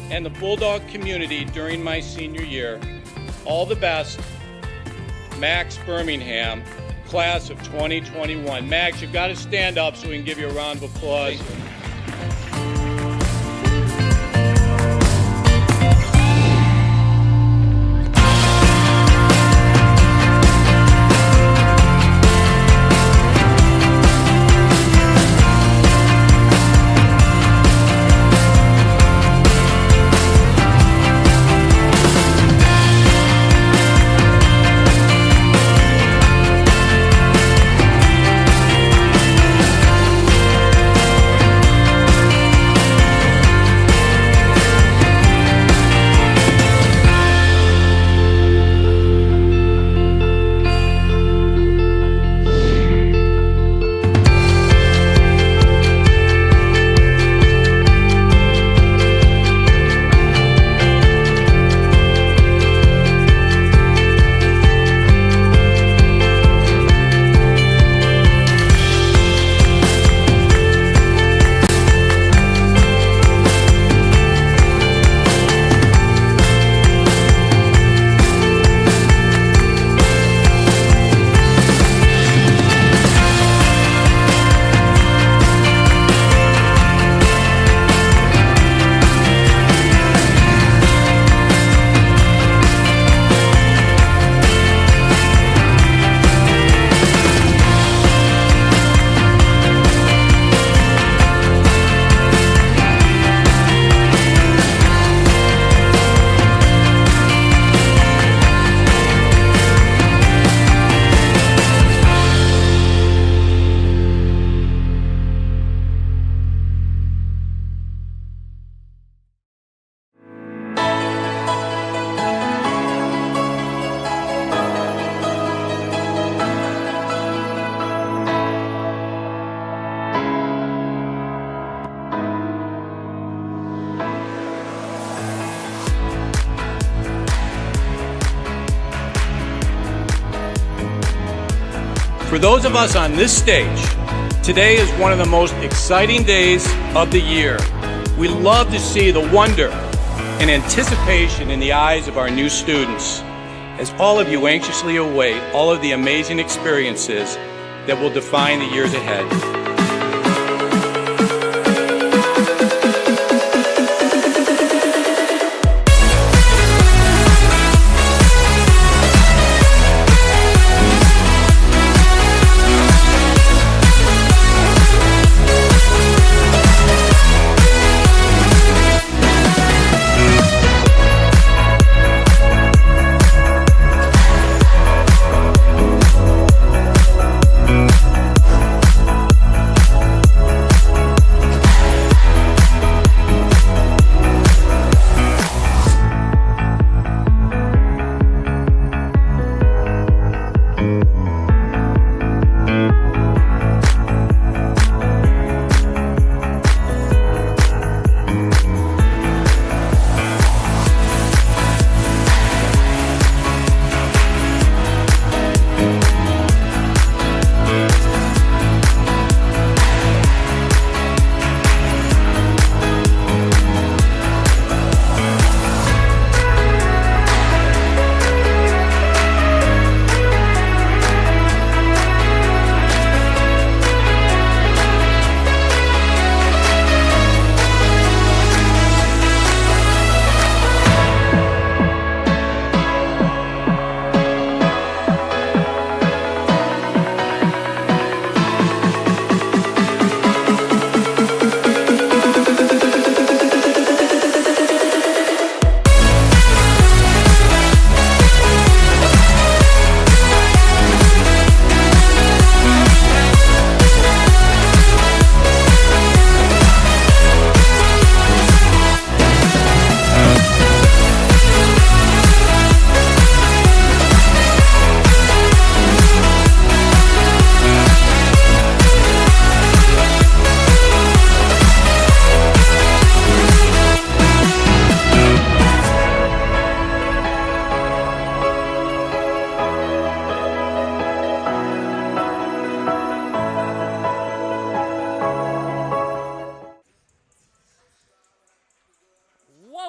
and the Bulldog community during my senior year. All the best, Max Birmingham, class of 2021. Max, you've got to stand up so we can give you a round of applause. For those of us on this stage, today is one of the most exciting days of the year. We love to see the wonder and anticipation in the eyes of our new students, as all of you anxiously await all of the amazing experiences that will define the years ahead.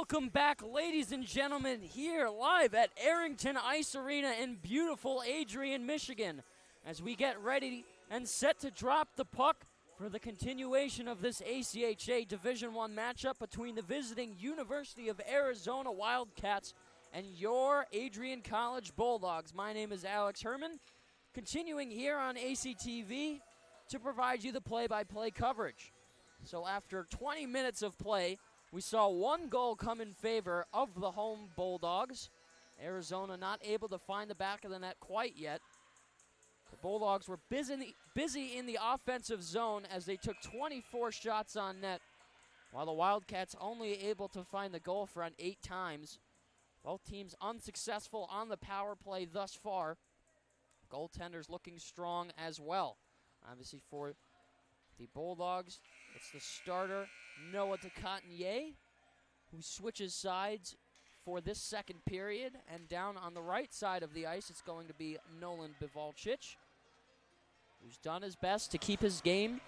Welcome back, ladies and gentlemen, here live at Arrington Ice Arena in beautiful Adrian, Michigan, as we get ready and set to drop the puck for the continuation of this ACHA Division I matchup between the visiting University of Arizona Wildcats and your Adrian College Bulldogs. My name is Alex Herman, continuing here on ACTV to provide you the play-by-play coverage. So after 20 minutes of play, we saw one goal come in favor of the home Bulldogs. Arizona not able to find the back of the net quite yet. The Bulldogs were busy in the offensive zone as they took 24 shots on net, while the Wildcats only able to find the goal front 8 times. Both teams unsuccessful on the power play thus far. Goaltenders looking strong as well. Obviously for the Bulldogs, it's the starter, Noah DeCotigny, who switches sides for this second period. And down on the right side of the ice, it's going to be Nolan Bivalchich, who's done his best to keep his game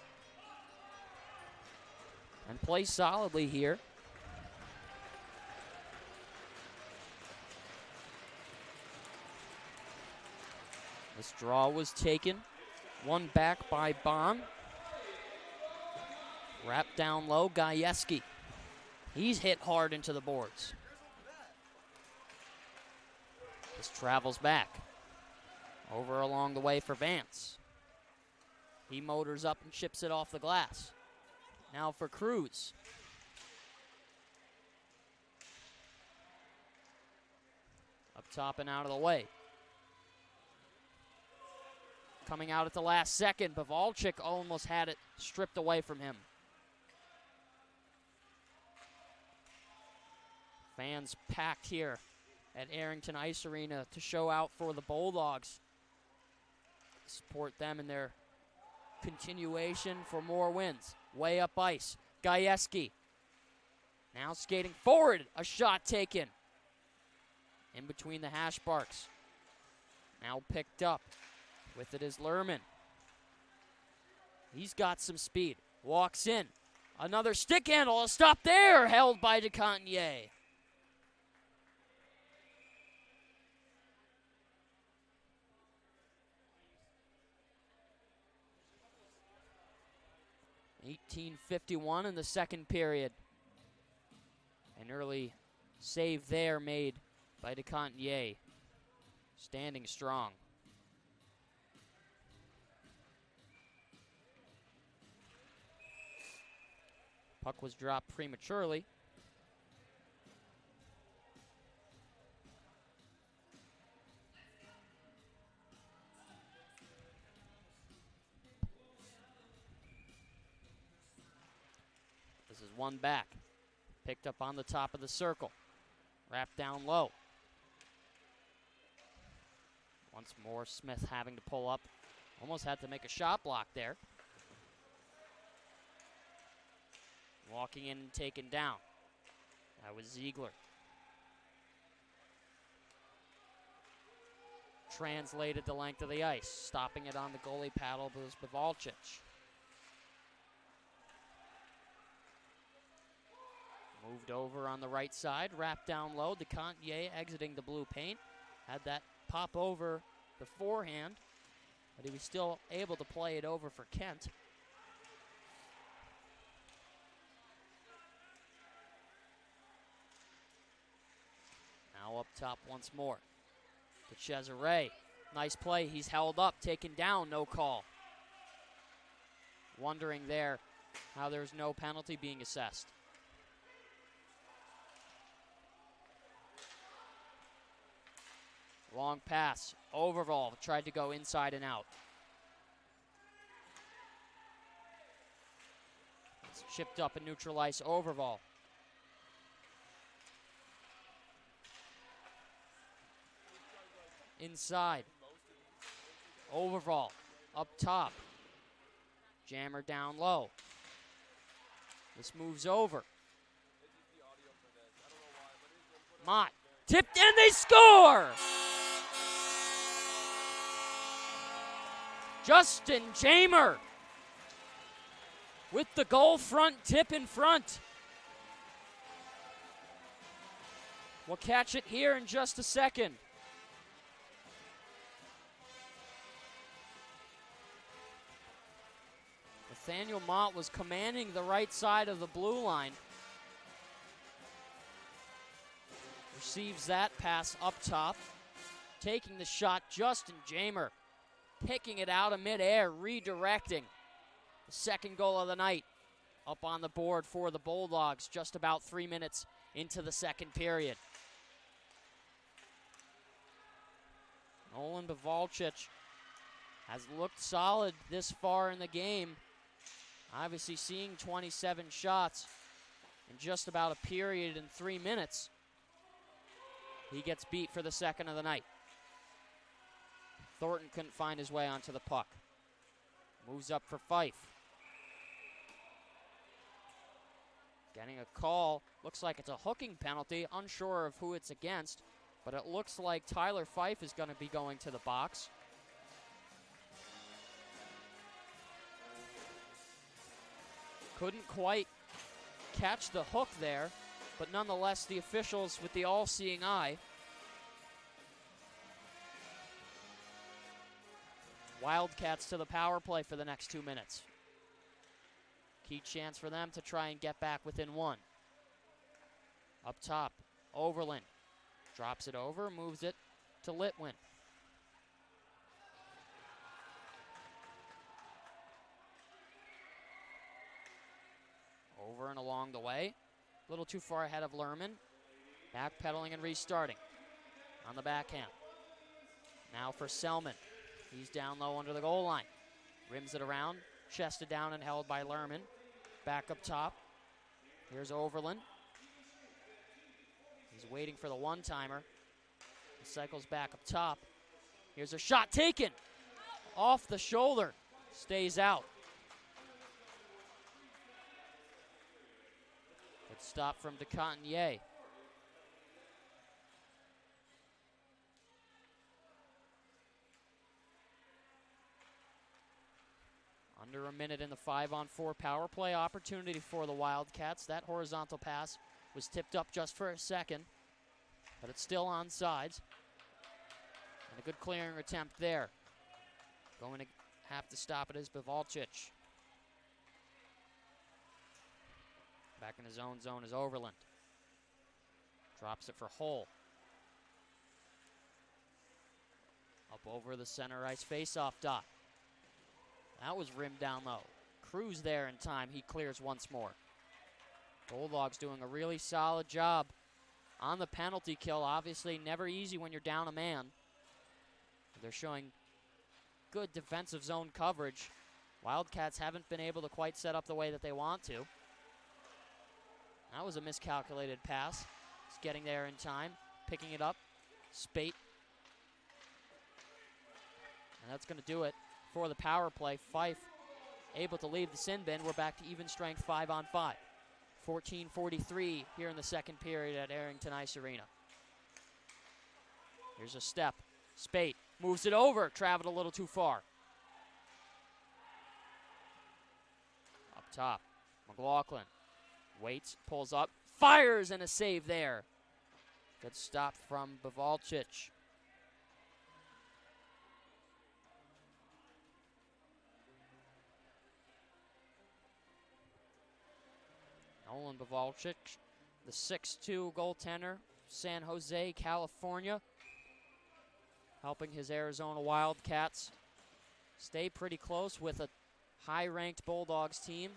and play solidly here. This draw was taken. One back by Bond. Wrapped down low, Gajewski. He's hit hard into the boards. This travels back. Over along the way for Vance. He motors up and chips it off the glass. Now for Cruz. Up top and out of the way. Coming out at the last second, Bivalchich almost had it stripped away from him. Fans packed here at Arrington Ice Arena to show out for the Bulldogs. Support them in their continuation for more wins. Way up ice, Gajewski. Now skating forward, a shot taken. In between the hash marks. Now picked up. With it is Lerman. He's got some speed. Walks in. Another stick handle. A stop there. Held by DeCotigny. .18:51 in the second period. An early save there made by DeCotigny. Standing strong. Puck was dropped prematurely. This is one back. Picked up on the top of the circle. Wrapped down low. Once more, Smith having to pull up. Almost had to make a shot block there. Walking in and taken down. That was Ziegler. Translated the length of the ice. Stopping it on the goalie paddle was Bivalchich. Moved over on the right side. Wrapped down low. DeCotigny exiting the blue paint. Had that pop over the forehand. But he was still able to play it over for Kent. Now up top once more to Cesare. Nice play. He's held up, taken down, no call. Wondering there how there's no penalty being assessed. Long pass. Overall tried to go inside and out. It's chipped up and neutralized. Overall. Inside. Overall. Up top. Jammer down low. This moves over. Mott. Tipped and they score! Justin Jammer with the goal front tip in front. We'll catch it here in just a second. Nathaniel Mott was commanding the right side of the blue line. Receives that pass up top. Taking the shot, Justin Jamer. Picking it out of midair, redirecting. The second goal of the night up on the board for the Bulldogs just about 3 minutes into the second period. Nolan Bavalchich has looked solid this far in the game. Obviously seeing 27 shots in just about a period in 3 minutes. He gets beat for the second of the night. Thornton couldn't find his way onto the puck. Moves up for Fife. Getting a call. Looks like it's a hooking penalty. Unsure of who it's against. But it looks like Tyler Fife is going to be going to the box. Couldn't quite catch the hook there. But nonetheless, the officials with the all-seeing eye. Wildcats to the power play for the next 2 minutes. Key chance for them to try and get back within one. Up top, Overland. Drops it over, moves it to Litwin. Over and along the way. A little too far ahead of Lerman. Backpedaling and restarting on the backhand. Now for Selman. He's down low under the goal line. Rims it around, chested down and held by Lerman. Back up top. Here's Overland. He's waiting for the one-timer. He cycles back up top. Here's a shot taken. Off the shoulder. Stays out. Good stop from DeContier. Under a minute in the 5-on-4 power play opportunity for the Wildcats. That horizontal pass was tipped up just for a second, but it's still on sides. And a good clearing attempt there. Going to have to stop it is Bavalchich. Back in his own zone is Overland. Drops it for Hull. Up over the center ice face-off dot. That was rimmed down low. Cruz there in time. He clears once more. Bulldogs doing a really solid job on the penalty kill. Obviously never easy when you're down a man. They're showing good defensive zone coverage. Wildcats haven't been able to quite set up the way that they want to. That was a miscalculated pass. He's getting there in time. Picking it up. Spate. And that's going to do it for the power play. Fife able to leave the sin bin. We're back to even strength 5-on-5. 14:43 here in the second period at Arrington Ice Arena. Here's a step. Spate moves it over. Traveled a little too far. Up top. McLaughlin waits, pulls up, fires, and a save there. Good stop from Bavalchich. Nolan Bavalchich, the 6'2 goaltender, San Jose, California, helping his Arizona Wildcats stay pretty close with a high-ranked Bulldogs team.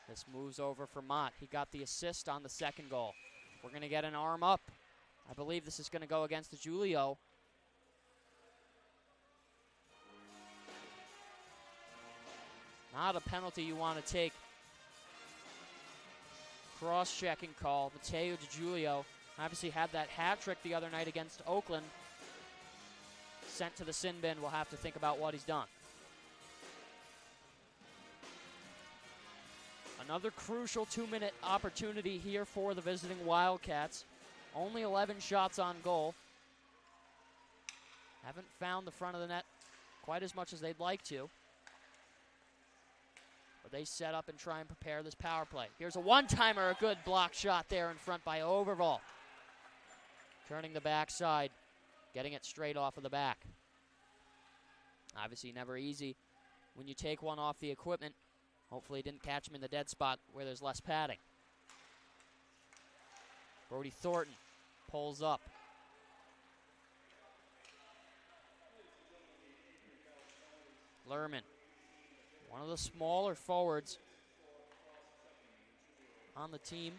This moves over for Mott. He got the assist on the second goal. We're going to get an arm up. I believe this is going to go against the Julio. Not a penalty you want to take. Cross-checking call. Mateo DiGiulio obviously had that hat trick the other night against Oakland. Sent to the sin bin. We'll have to think about what he's done. Another crucial 2-minute opportunity here for the visiting Wildcats. Only 11 shots on goal. Haven't found the front of the net quite as much as they'd like to. but they set up and try and prepare this power play. Here's a one-timer, a good block shot there in front by Overval. Turning the backside, getting it straight off of the back. Obviously never easy when you take one off the equipment. Hopefully he didn't catch him in the dead spot where there's less padding. Brody Thornton pulls up. Lerman, one of the smaller forwards on the team.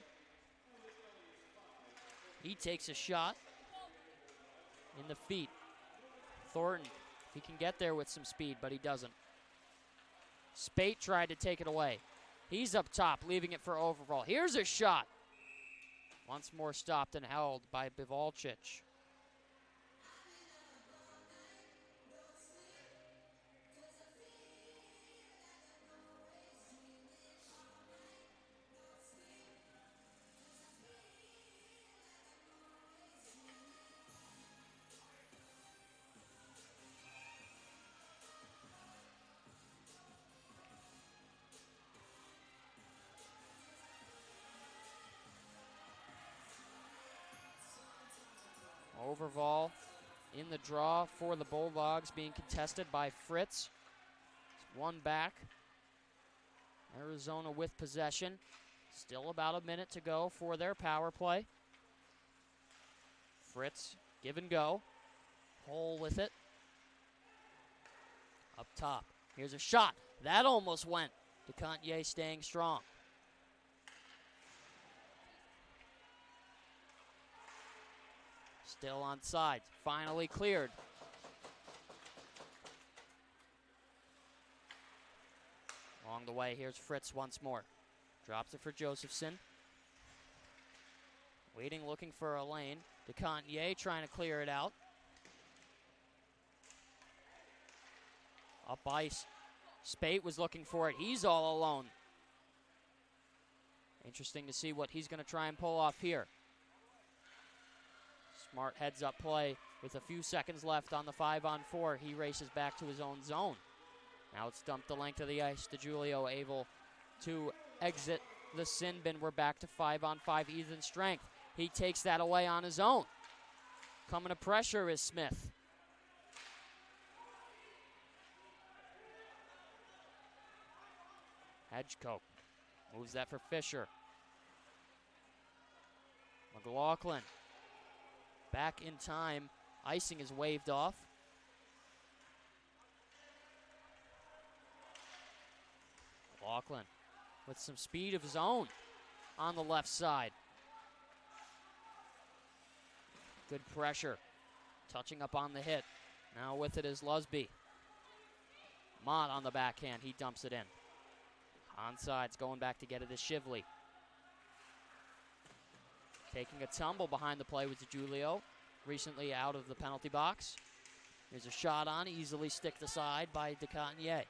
He takes a shot in the feet. Thornton, he can get there with some speed, but he doesn't. Spate tried to take it away. He's up top, leaving it for Overall. Here's a shot. Once more stopped and held by Bivalcic. Overval in the draw for the Bulldogs, being contested by Fritz. It's one back. Arizona with possession. Still about a minute to go for their power play. Fritz, give and go. Hole with it. Up top. Here's a shot. That almost went. DeContier staying strong. Still on sides. Finally cleared. Along the way, here's Fritz once more. Drops it for Josephson. Waiting, looking for a lane. DeContier trying to clear it out. Up ice. Spate was looking for it. He's all alone. Interesting to see what he's going to try and pull off here. Smart heads-up play with a few seconds left on the 5-on-4. He races back to his own zone. Now it's dumped the length of the ice to Julio, able to exit the sin bin. We're back to 5-on-5, even strength. He takes that away on his own. Coming to pressure is Smith. Hedgecote moves that for Fisher. McLaughlin back in time. Icing is waved off. McLaughlin with some speed of his own on the left side. Good pressure. Touching up on the hit. Now with it is Lusby. Mott on the backhand. He dumps it in. Onsides, going back to get it is Shively. Taking a tumble behind the play was Julio, recently out of the penalty box. Here's a shot on, easily sticked aside by DeContier.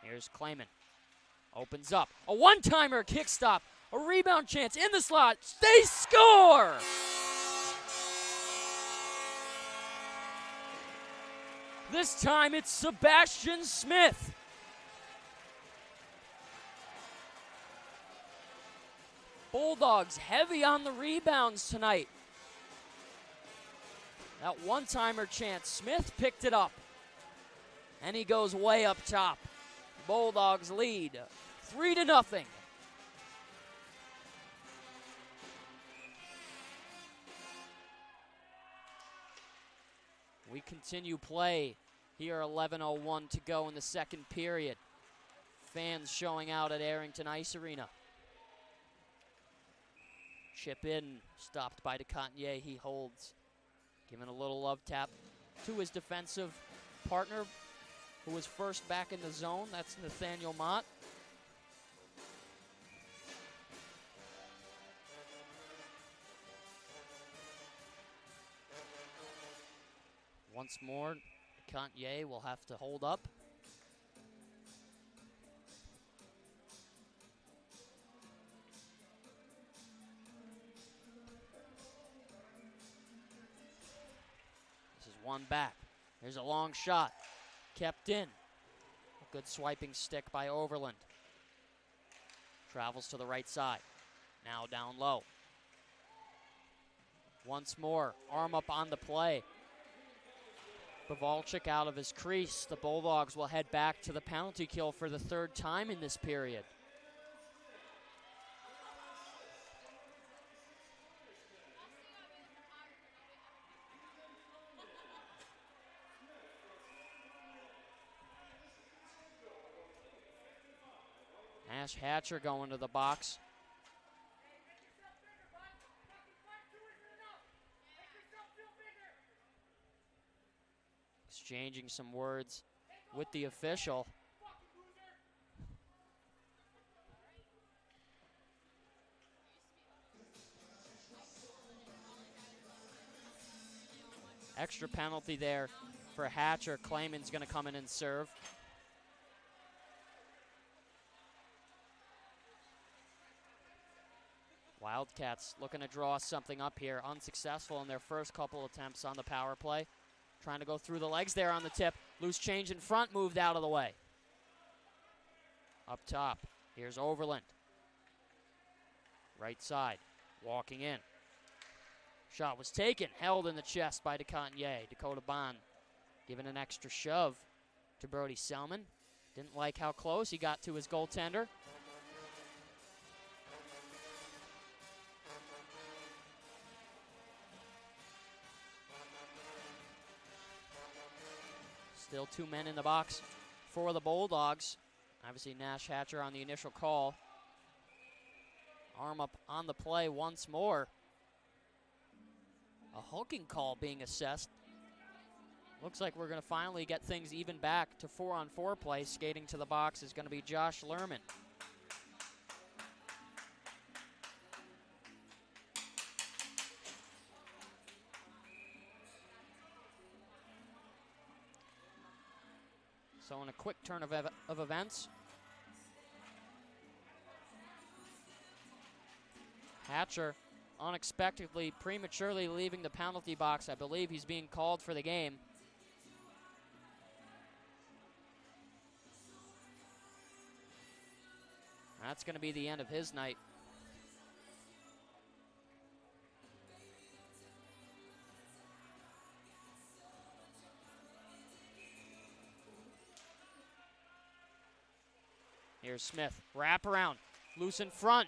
Here's Clayman. Opens up. A one-timer, kick stop. A rebound chance in the slot. They score! This time it's Sebastian Smith. Bulldogs heavy on the rebounds tonight. That one-timer chance, Smith picked it up. And he goes way up top. Bulldogs lead 3-0. We continue play here, 11:01 to go in the second period. Fans showing out at Arrington Ice Arena. Chip in, stopped by DeContier. He holds, giving a little love tap to his defensive partner, who was first back in the zone. That's Nathaniel Mott. Once more, DeContier will have to hold up. This is one back. There's a long shot. Kept in. A Good swiping stick by Overland. Travels to the right side. Now down low. Once more, arm up on the play. Pavalchik out of his crease. The Bulldogs will head back to the penalty kill for the third time in this period. Nash Hatcher going to the box. Exchanging some words with the official. Extra penalty there for Hatcher. Clayman's going to come in and serve. Wildcats looking to draw something up here. Unsuccessful in their first couple attempts on the power play. Trying to go through the legs there on the tip. Loose change in front, moved out of the way. Up top, here's Overland. Right side, walking in. Shot was taken, held in the chest by DeContier. Dakota Bond giving an extra shove to Brody Selman. Didn't like how close he got to his goaltender. Still 2 men in the box for the Bulldogs. Obviously Nash Hatcher on the initial call. Arm up on the play once more. A hooking call being assessed. Looks like we're going to finally get things even back to 4-on-4 play. Skating to the box is going to be Josh Lerman. So in a quick turn of events, Hatcher unexpectedly, prematurely leaving the penalty box. I believe he's being called for the game. That's going to be the end of his night. Here's Smith, wrap around, loose in front,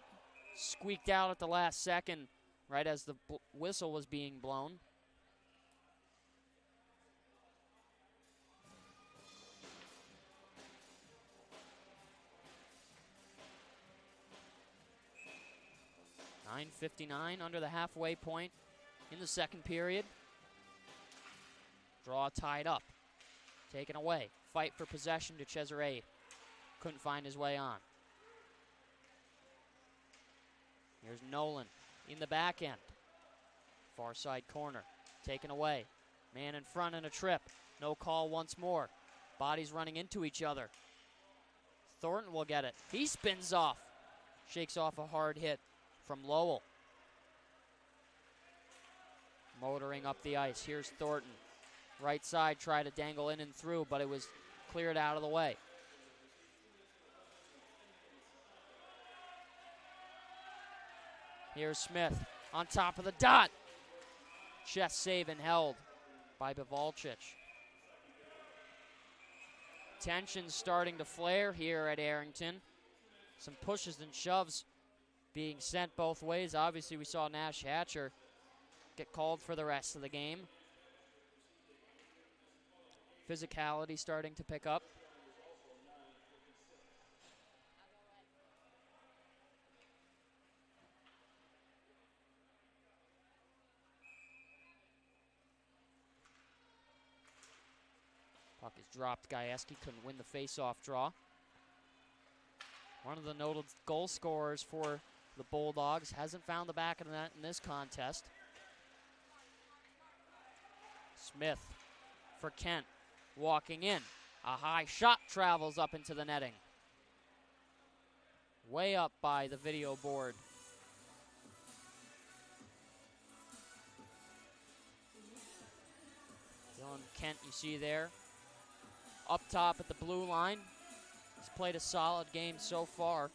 squeaked out at the last second, right as the whistle was being blown. .9:59 under the halfway point in the second period. Draw tied up, taken away, fight for possession to Cesare. Couldn't find his way on. Here's Nolan in the back end. Far side corner, taken away. Man in front and a trip. No call once more. Bodies running into each other. Thornton will get it. He spins off. Shakes off a hard hit from Lowell. Motoring up the ice. Here's Thornton. Right side, try to dangle in and through, but it was cleared out of the way. Here's Smith on top of the dot. Chest save and held by Pavalchik. Tension starting to flare here at Arrington. Some pushes and shoves being sent both ways. Obviously, we saw Nash Hatcher get called for the rest of the game. Physicality starting to pick up. Puck is dropped. Gajewski couldn't win the face-off draw. One of the noted goal scorers for the Bulldogs hasn't found the back of the net in this contest. Smith for Kent, walking in. A high shot travels up into the netting. Way up by the video board. Dylan Kent, you see there. Up top at the blue line, He's played a solid game so far.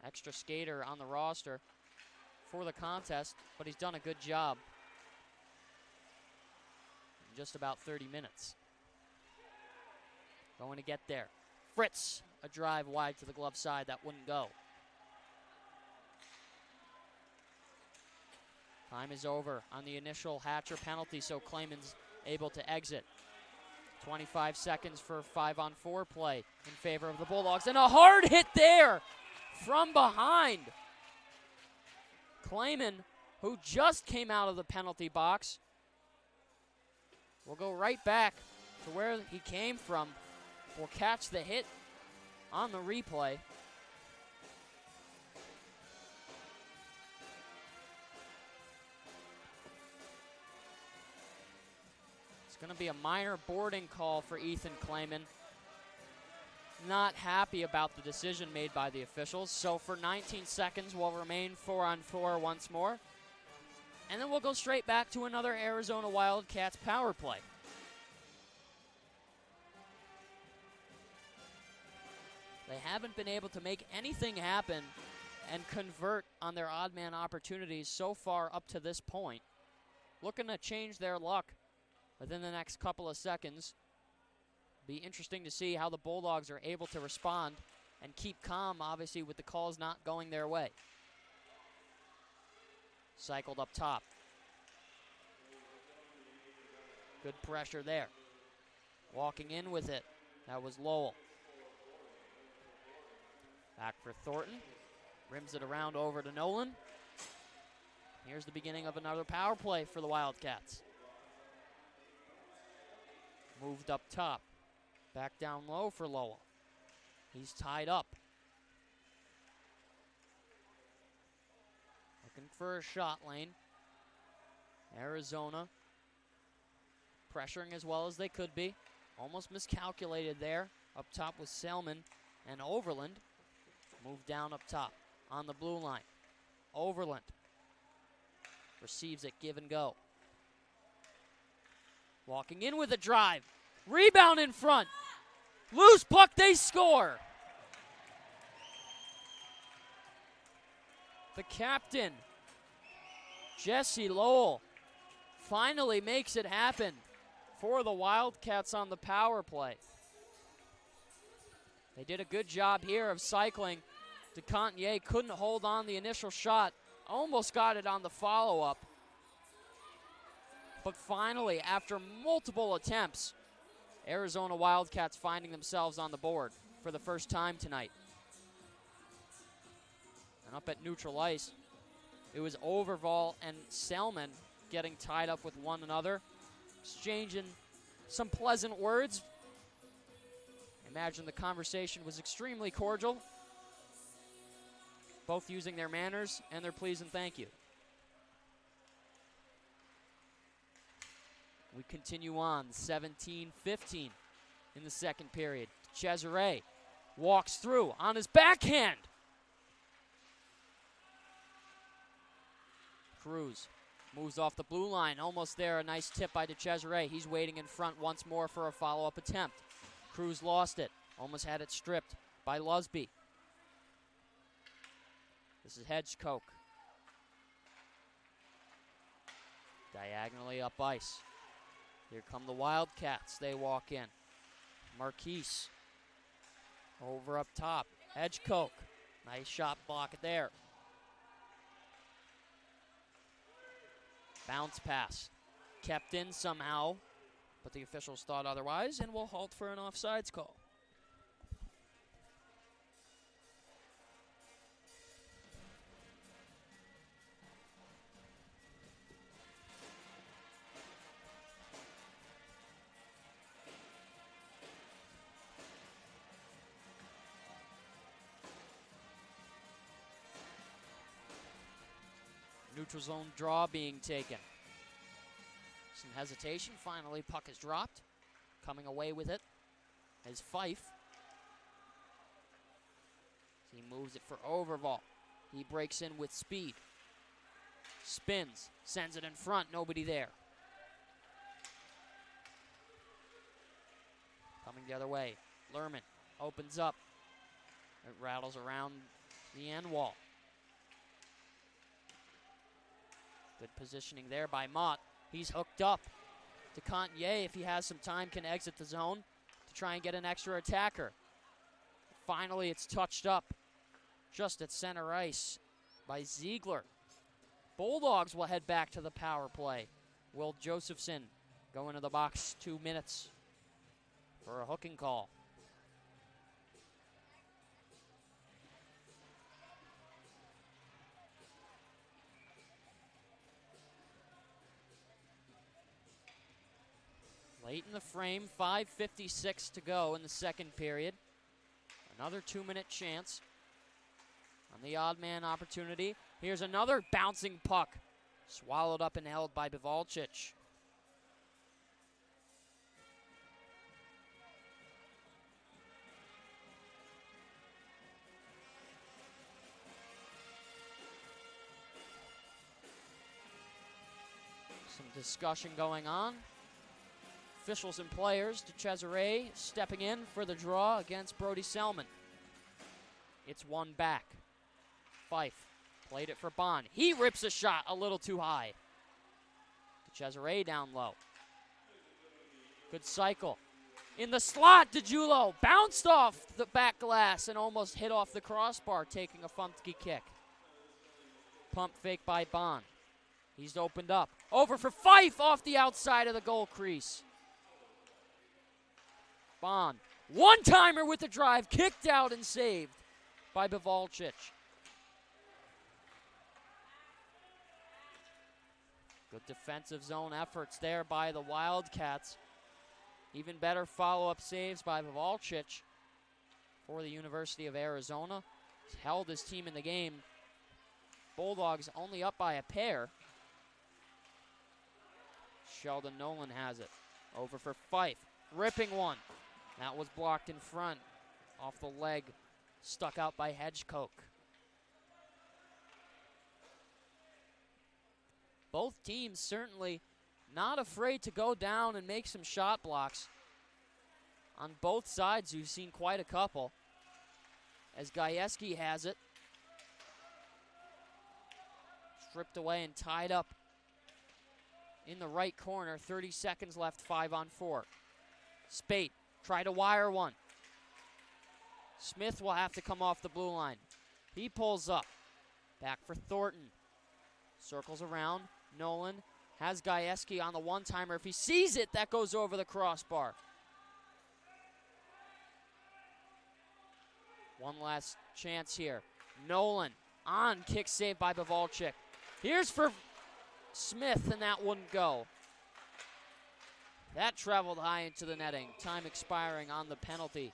Extra skater on the roster for the contest, but he's done a good job in just about 30 minutes. Going to get there. Fritz, a drive wide to the glove side that wouldn't go. Time is over on the initial Hatcher penalty, so Clayman's able to exit. 25 seconds for 5-on-4 play in favor of the Bulldogs, and a hard hit there from behind. Clayman, who just came out of the penalty box, will go right back to where he came from. Will catch the hit on the replay. It's going to be a minor boarding call for Ethan Clayman. Not happy about the decision made by the officials. So for 19 seconds, we'll remain 4-on-4 once more. And then we'll go straight back to another Arizona Wildcats power play. They haven't been able to make anything happen and convert on their odd man opportunities so far up to this point. Looking to change their luck within the next couple of seconds. Be interesting to see how the Bulldogs are able to respond and keep calm, obviously, with the calls not going their way. Cycled up top. Good pressure there. Walking in with it, that was Lowell. Back for Thornton. Rims it around over to Nolan. Here's the beginning of another power play for the Wildcats. Moved up top. Back down low for Lowell. He's tied up. Looking for a shot lane. Arizona pressuring as well as they could be. Almost miscalculated there. Up top with Selman and Overland. Moved down up top on the blue line. Overland receives it, give and go. Walking in with a drive. Rebound in front. Loose puck, they score. The captain, Jesse Lowell, finally makes it happen for the Wildcats on the power play. They did a good job here of cycling. DeContier couldn't hold on the initial shot. Almost got it on the follow-up. But finally, after multiple attempts, Arizona Wildcats finding themselves on the board for the first time tonight. And up at neutral ice, it was Overval and Selman getting tied up with one another, exchanging some pleasant words. Imagine the conversation was extremely cordial. Both using their manners and their please and thank you. We continue on, 17-15 in the second period. Cesare walks through on his backhand. Cruz moves off the blue line, almost there. A nice tip by DeCesare. He's waiting in front once more for a follow-up attempt. Cruz lost it, almost had it stripped by Lusby. This is Hedgecoke. Diagonally up ice. Here come the Wildcats. They walk in. Marquise over up top. Hedgecoke. Nice shot block there. Bounce pass. Kept in somehow, but the officials thought otherwise and will halt for an offsides call. Neutral zone draw being taken. Some hesitation. Finally, puck is dropped. Coming away with it is Fife. He moves it for Overval. He breaks in with speed. Spins. Sends it in front. Nobody there. Coming the other way. Lerman opens up. It rattles around the end wall. Good positioning there by Mott. He's hooked up to Cantier. If he has some time, can exit the zone to try and get an extra attacker. Finally, it's touched up just at center ice by Ziegler. Bulldogs will head back to the power play. Will Josephson go into the box 2 minutes for a hooking call. Late in the frame, 5:56 to go in the second period. Another 2-minute chance on the odd man opportunity. Here's another bouncing puck. Swallowed up and held by Bivalchich. Some discussion going on. Officials and players. DeCesare stepping in for the draw against Brody Selman. It's one back. Fife played it for Bond. He rips a shot a little too high. DeCesare down low. Good cycle. In the slot, DeJulo bounced off the back glass and almost hit off the crossbar, taking a funky kick. Pump fake by Bond. He's opened up. Over for Fife off the outside of the goal crease. Bond, one-timer with the drive, kicked out and saved by Bivalchich. Good defensive zone efforts there by the Wildcats. Even better follow-up saves by Bivalchich for the University of Arizona. He's held his team in the game. Bulldogs only up by a pair. Sheldon Nolan has it. Over for Fife. Ripping one. That was blocked in front. Off the leg. Stuck out by Hedgecock. Both teams certainly not afraid to go down and make some shot blocks. On both sides, you've seen quite a couple. As Gajewski has it. Stripped away and tied up in the right corner. 30 seconds left, 5-on-4. Spate, try to wire one. Smith will have to come off the blue line. He pulls up. Back for Thornton. Circles around. Nolan has Gajewski on the one-timer. If he sees it, that goes over the crossbar. One last chance here. Nolan on, kick save by Bivalchich. Here's for Smith, and that wouldn't go. That traveled high into the netting. Time expiring on the penalty.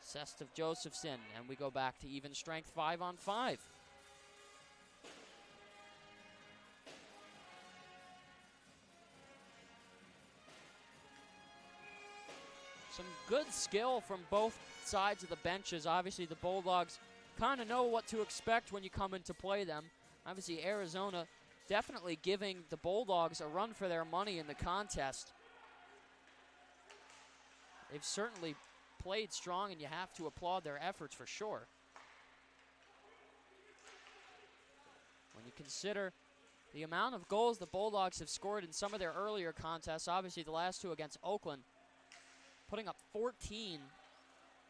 Assessed of Josephson, and we go back to even strength, 5-on-5. Some good skill from both sides of the benches. Obviously, the Bulldogs kind of know what to expect when you come in to play them. Obviously, Arizona definitely giving the Bulldogs a run for their money in the contest. They've certainly played strong, and you have to applaud their efforts for sure. When you consider the amount of goals the Bulldogs have scored in some of their earlier contests, obviously the last two against Oakland, putting up 14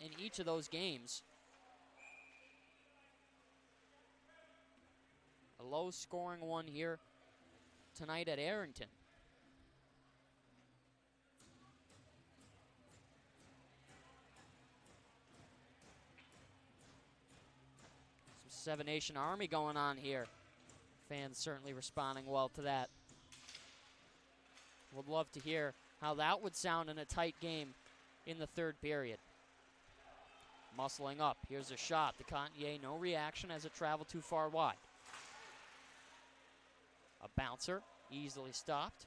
in each of those games. A low-scoring one here tonight at Arrington. Some Seven Nation Army going on here. Fans certainly responding well to that. Would love to hear how that would sound in a tight game in the third period. Muscling up. Here's a shot. The Cantier, no reaction as it traveled too far wide. A bouncer, easily stopped.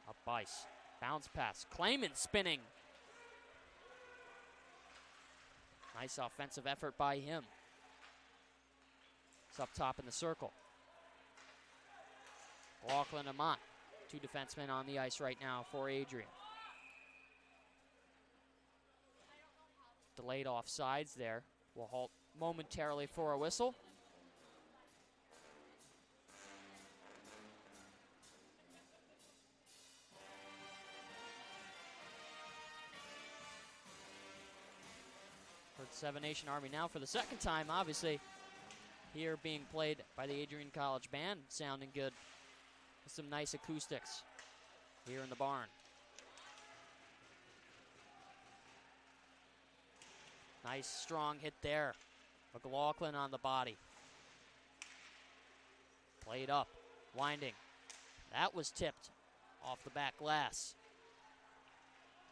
Up ice. Bounce pass. Clayman spinning. Nice offensive effort by him. It's up top in the circle. Laughlin and Mott, 2 defensemen on the ice right now for Adrian. Delayed offsides there. We'll halt momentarily for a whistle. For the Seven Nation Army now for the second time, obviously, here being played by the Adrian College Band, sounding good with some nice acoustics here in the barn. Nice strong hit there. McLaughlin on the body. Played up, winding. That was tipped off the back glass.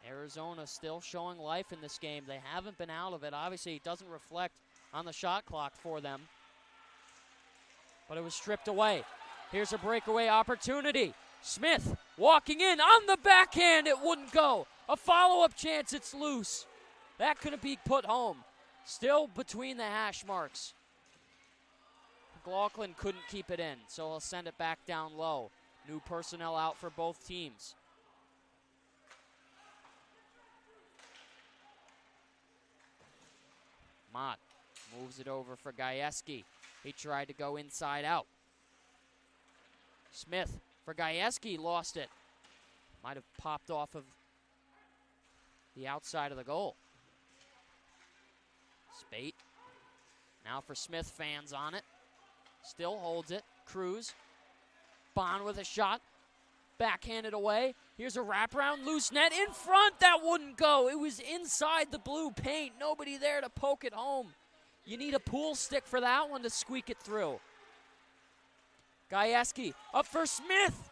Arizona still showing life in this game. They haven't been out of it. Obviously, it doesn't reflect on the shot clock for them. But it was stripped away. Here's a breakaway opportunity. Smith walking in on the backhand. It wouldn't go. A follow-up chance. It's loose. That couldn't be put home. Still between the hash marks. McLaughlin couldn't keep it in, so he'll send it back down low. New personnel out for both teams. Mott moves it over for Gajewski. He tried to go inside out. Smith for Gajewski, lost it. Might have popped off of the outside of the goal. Spate. Now for Smith, fans on it. Still holds it. Cruz. Bond with a shot. Backhanded away. Here's a wraparound. Loose net in front. That wouldn't go. It was inside the blue paint. Nobody there to poke it home. You need a pool stick for that one to squeak it through. Gajewski up for Smith.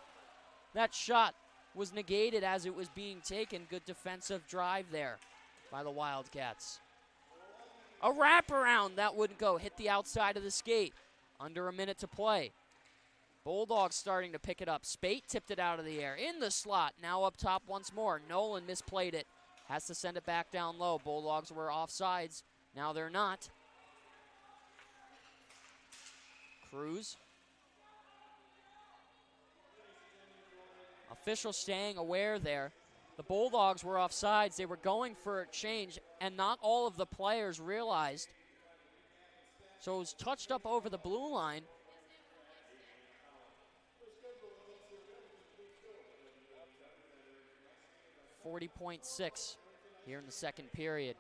That shot was negated as it was being taken. Good defensive drive there by the Wildcats. A wraparound, that wouldn't go. Hit the outside of the skate. Under a minute to play. Bulldogs starting to pick it up. Spate tipped it out of the air. In the slot, now up top once more. Nolan misplayed it. Has to send it back down low. Bulldogs were offsides. Now they're not. Cruz. Official staying aware there. The Bulldogs were offsides. They were going for a change, and not all of the players realized. So it was touched up over the blue line. .6 here in the second period.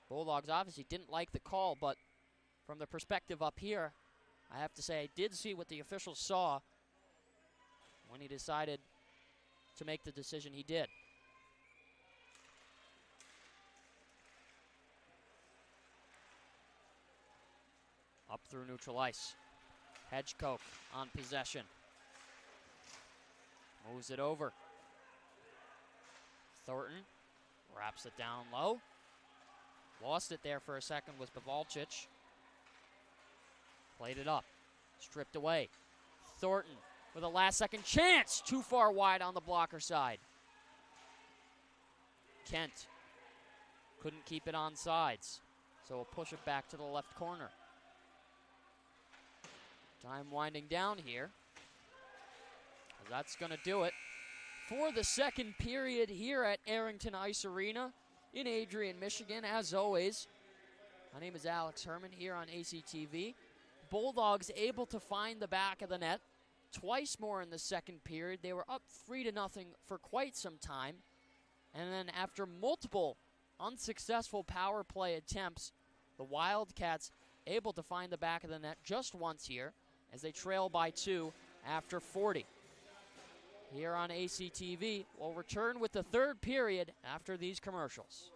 Bulldogs obviously didn't like the call, but from the perspective up here, I have to say I did see what the officials saw when he decided to make the decision he did. Up through neutral ice. Hedgecock on possession. Moves it over. Thornton wraps it down low. Lost it there for a second with Pavalchich. Played it up. Stripped away. Thornton with a last-second chance. Too far wide on the blocker side. Kent couldn't keep it on sides, so we'll push it back to the left corner. Time winding down here. That's going to do it for the second period here at Arrington Ice Arena in Adrian, Michigan. As always, my name is Alex Herman here on ACTV. Bulldogs able to find the back of the net twice more in the second period. They were up 3-0 for quite some time. And then after multiple unsuccessful power play attempts, the Wildcats able to find the back of the net just once here as they trail by 2 after 40. Here on ACTV, we'll return with the third period after these commercials.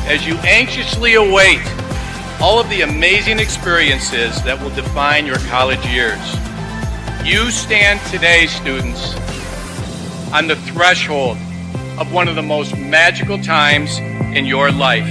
As you anxiously await all of the amazing experiences that will define your college years, you stand today, students, on the threshold of one of the most magical times in your life.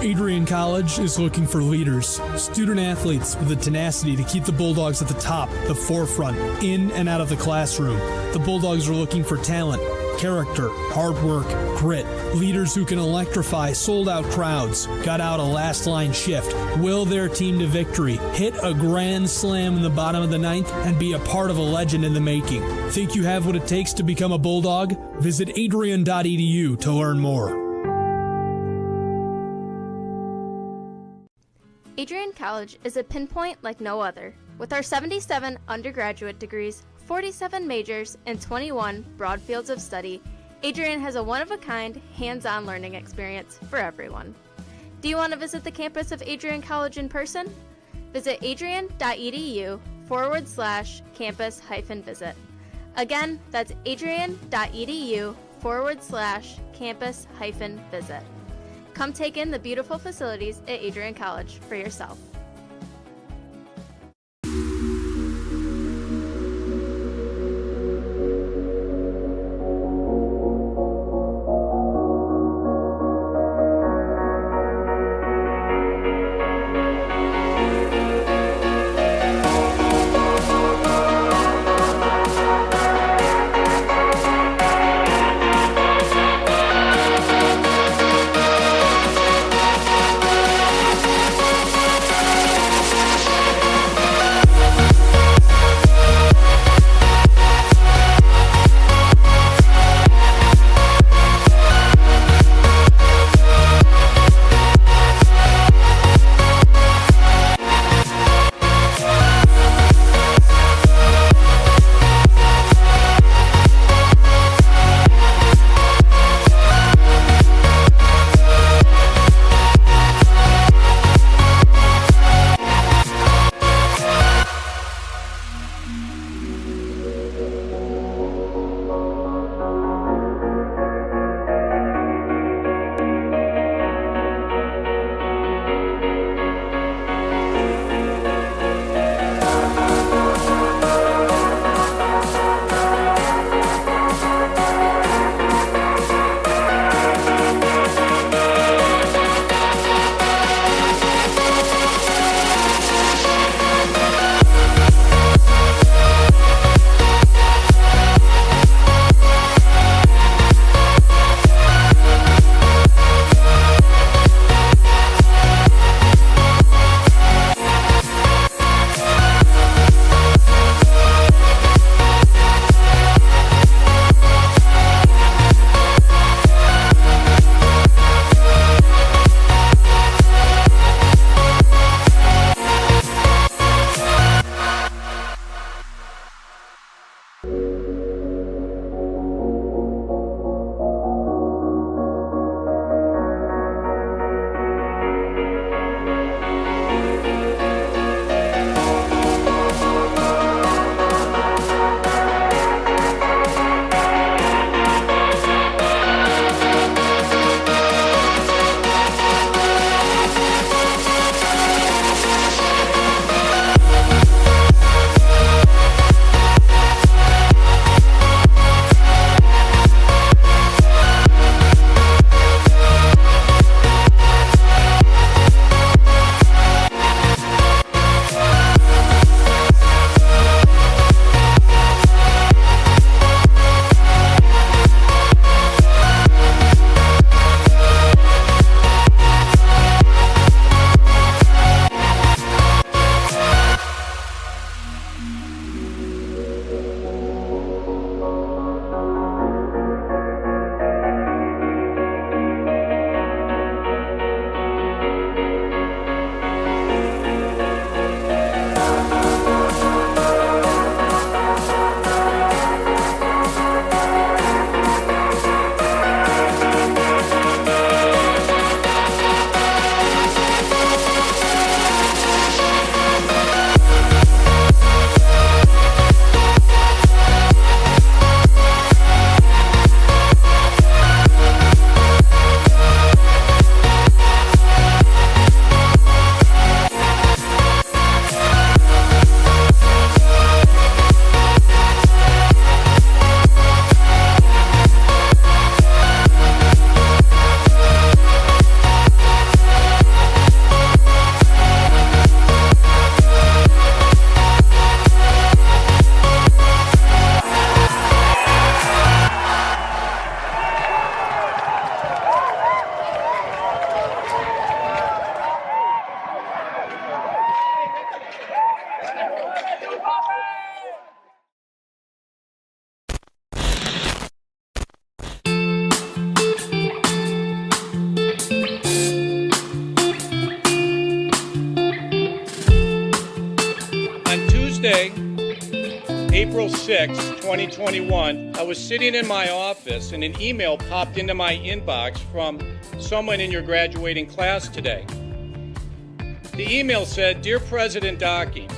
Adrian College is looking for leaders, student athletes with the tenacity to keep the Bulldogs at the top, the forefront, in and out of the classroom. The Bulldogs are looking for talent, character, hard work, grit, leaders who can electrify sold-out crowds, got out a last-line shift, will their team to victory, hit a grand slam in the bottom of the ninth, and be a part of a legend in the making. Think you have what it takes to become a Bulldog? Visit adrian.edu to learn more. Adrian College is a pinpoint like no other. With our 77 undergraduate degrees, 47 majors, and 21 broad fields of study, Adrian has a one-of-a-kind, hands-on learning experience for everyone. Do you want to visit the campus of Adrian College in person? Visit adrian.edu/campus-visit. Again, that's adrian.edu/campus-visit. Come take in the beautiful facilities at Adrian College for yourself. April 6, 2021, I was sitting in my office and an email popped into my inbox from someone in your graduating class today. The email said, "Dear President Docking,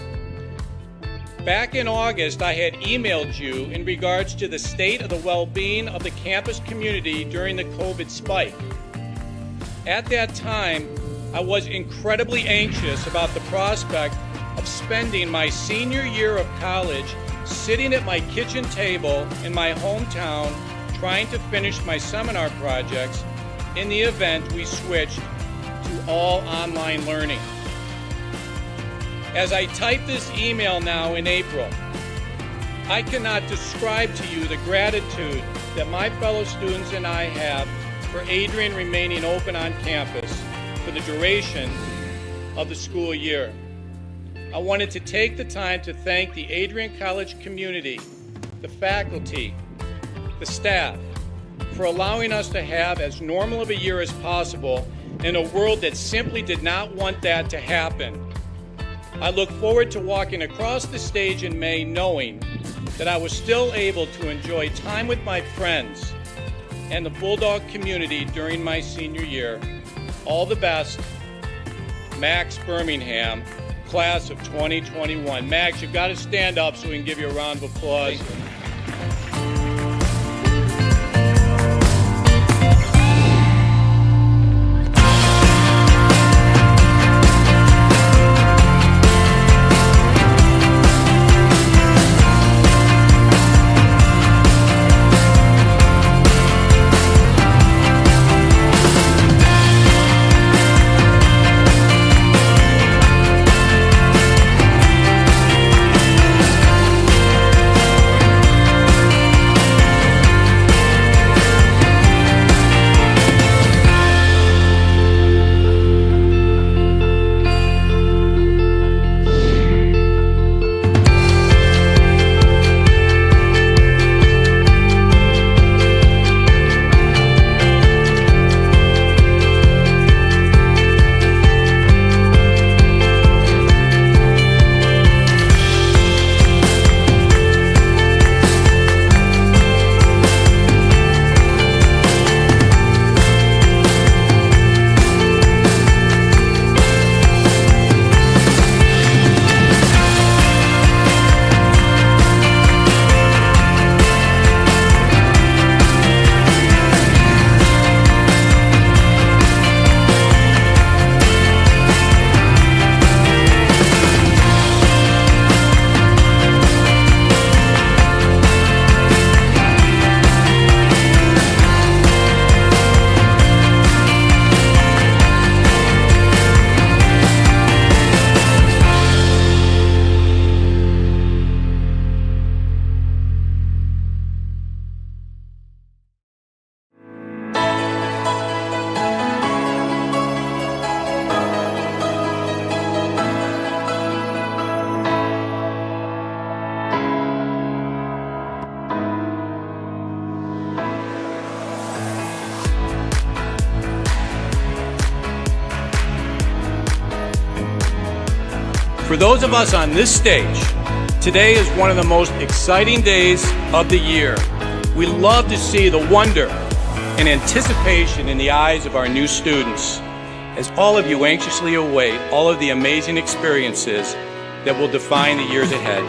back in August, I had emailed you in regards to the state of the well-being of the campus community during the COVID spike. At that time, I was incredibly anxious about the prospect of spending my senior year of college sitting at my kitchen table in my hometown trying to finish my seminar projects in the event we switched to all online learning. As I type this email now in April, I cannot describe to you the gratitude that my fellow students and I have for Adrian remaining open on campus for the duration of the school year. I wanted to take the time to thank the Adrian College community, the faculty, the staff, for allowing us to have as normal of a year as possible in a world that simply did not want that to happen. I look forward to walking across the stage in May knowing that I was still able to enjoy time with my friends and the Bulldog community during my senior year. All the best, Max Birmingham, class of 2021. Max, you've got to stand up so we can give you a round of applause. For those of us on this stage, today is one of the most exciting days of the year. We love to see the wonder and anticipation in the eyes of our new students, as all of you anxiously await all of the amazing experiences that will define the years ahead.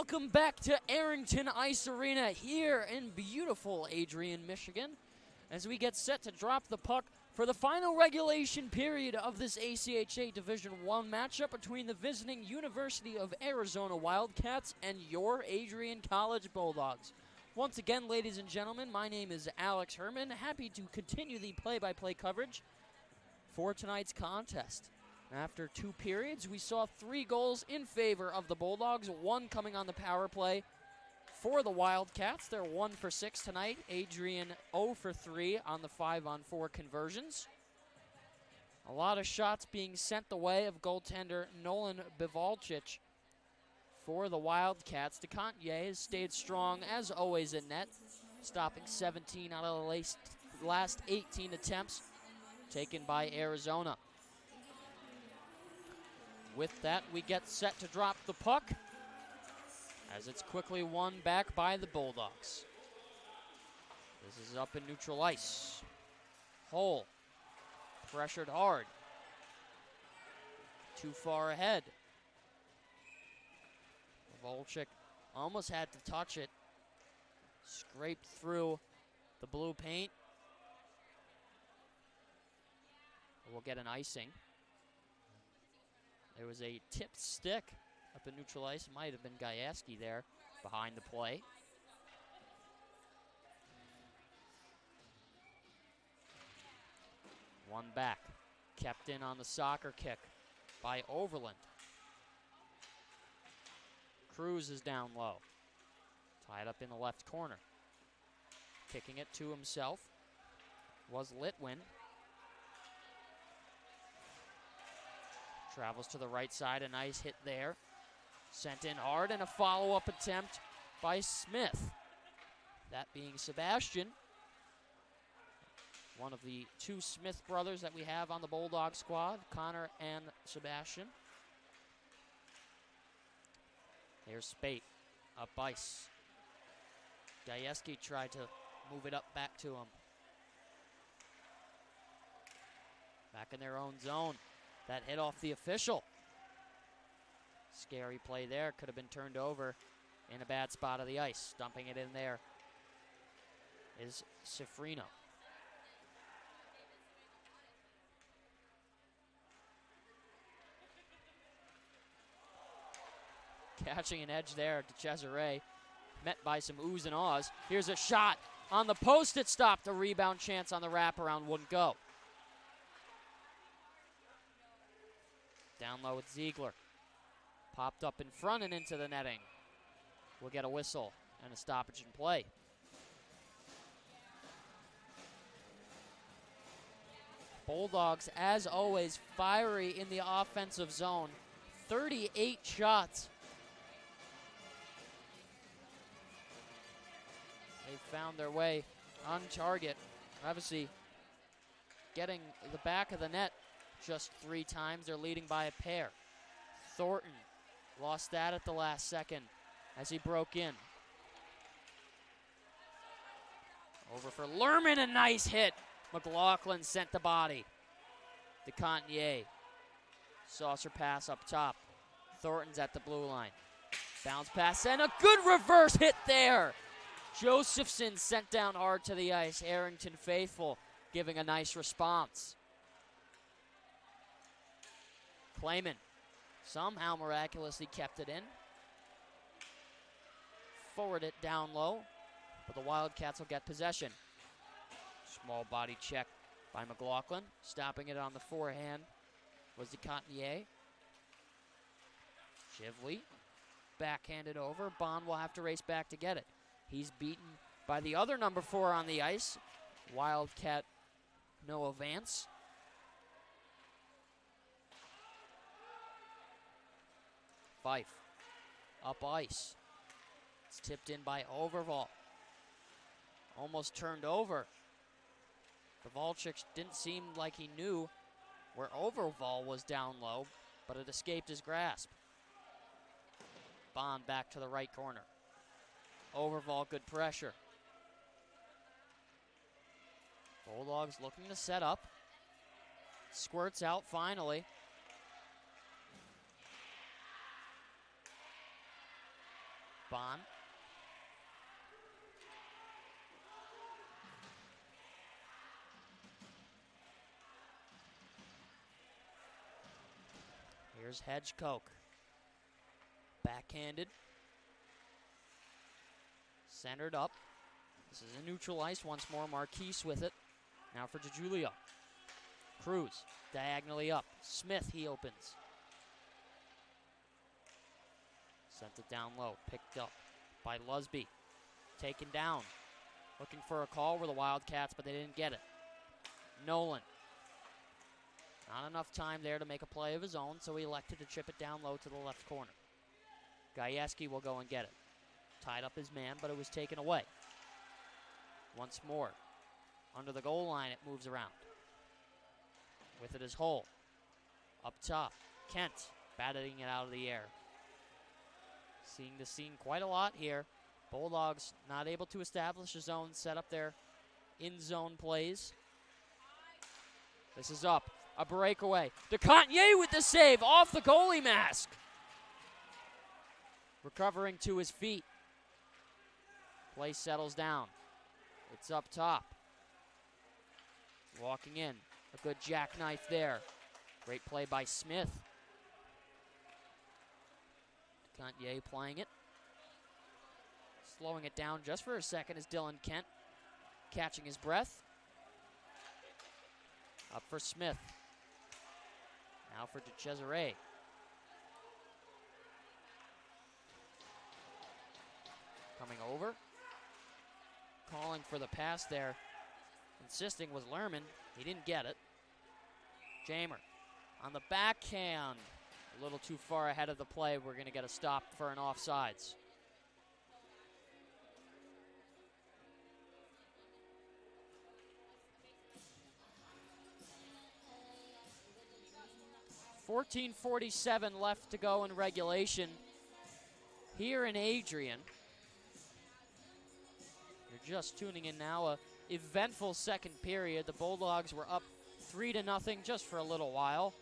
Welcome back to Arrington Ice Arena here in beautiful Adrian, Michigan, as we get set to drop the puck for the final regulation period of this ACHA Division I matchup between the visiting University of Arizona Wildcats and your Adrian College Bulldogs. Once again, ladies and gentlemen, my name is Alex Herman, happy to continue the play-by-play coverage for tonight's contest. After 2 periods, we saw 3 goals in favor of the Bulldogs, 1 coming on the power play for the Wildcats. They're 1 for 6 tonight. Adrian 0 for 3 on the 5-on-4 conversions. A lot of shots being sent the way of goaltender Nolan Bivalchich for the Wildcats. DeContier has stayed strong as always in net, stopping 17 out of the last 18 attempts taken by Arizona. With that, we get set to drop the puck as it's quickly won back by the Bulldogs. This is up in neutral ice. Hole, pressured hard. Too far ahead. Volchik almost had to touch it. Scraped through the blue paint. We'll get an icing. There was a tipped stick up in neutral ice. Might have been Gajewski there behind the play. One back. Kept in on the soccer kick by Overland. Cruz is down low. Tied up in the left corner. Kicking it to himself was Litwin. Travels to the right side, a nice hit there. Sent in hard, and a follow-up attempt by Smith. That being Sebastian, one of the 2 Smith brothers that we have on the Bulldog squad, Connor and Sebastian. Here's Spate, up ice. Gajewski tried to move it up back to him. Back in their own zone. That hit off the official. Scary play there. Could have been turned over in a bad spot of the ice. Dumping it in there is Cifrino. Catching an edge there to Cesare. Met by some oohs and ahs. Here's a shot on the post. It stopped. A rebound chance on the wraparound wouldn't go. Down low with Ziegler. Popped up in front and into the netting. We'll get a whistle and a stoppage in play. Bulldogs, as always, fiery in the offensive zone. 38 shots. They found their way on target. Obviously, getting the back of the net just 3 times. They're leading by a pair. Thornton lost that at the last second as he broke in. Over for Lerman, a nice hit. McLaughlin sent the body. DeContier. Saucer pass up top. Thornton's at the blue line. Bounce pass and a good reverse hit there. Josephson sent down hard to the ice. Arrington faithful giving a nice response. Clayman somehow miraculously kept it in. Forward it down low, but the Wildcats will get possession. Small body check by McLaughlin. Stopping it on the forehand was DeContier. Shively backhanded over. Bond will have to race back to get it. He's beaten by the other number 4 on the ice, Wildcat Noah Vance. Fife, up ice. It's tipped in by Overval. Almost turned over. Kovalchik didn't seem like he knew where Overval was down low, but it escaped his grasp. Bond back to the right corner. Overval, good pressure. Bulldogs looking to set up. Squirts out finally. Bond. Here's Hedgecoke. Backhanded. Centered up. This is a neutral ice once more. Marquise with it. Now for DeJulia. Cruz diagonally up. Smith, he opens. Sent it down low. Picked up by Lusby. Taken down. Looking for a call were the Wildcats, but they didn't get it. Nolan. Not enough time there to make a play of his own, so he elected to chip it down low to the left corner. Gajewski will go and get it. Tied up his man, but it was taken away. Once more. Under the goal line, it moves around. With it is Hull. Up top, Kent batting it out of the air. Seeing the scene quite a lot here. Bulldogs not able to establish a zone, set up their in-zone plays. This is up. A breakaway. DeContier with the save off the goalie mask. Recovering to his feet. Play settles down. It's up top. Walking in. A good jackknife there. Great play by Smith. DeContier playing it. Slowing it down just for a second is Dylan Kent. Catching his breath. Up for Smith. Now for DeCesare. Coming over. Calling for the pass there. Insisting was Lerman. He didn't get it. Jamer on the backhand. A little too far ahead of the play. We're going to get a stop for an offsides. .47 left to go in regulation here in Adrian. You're just tuning in now. A eventful second period. The Bulldogs were up 3-0 just for a little while.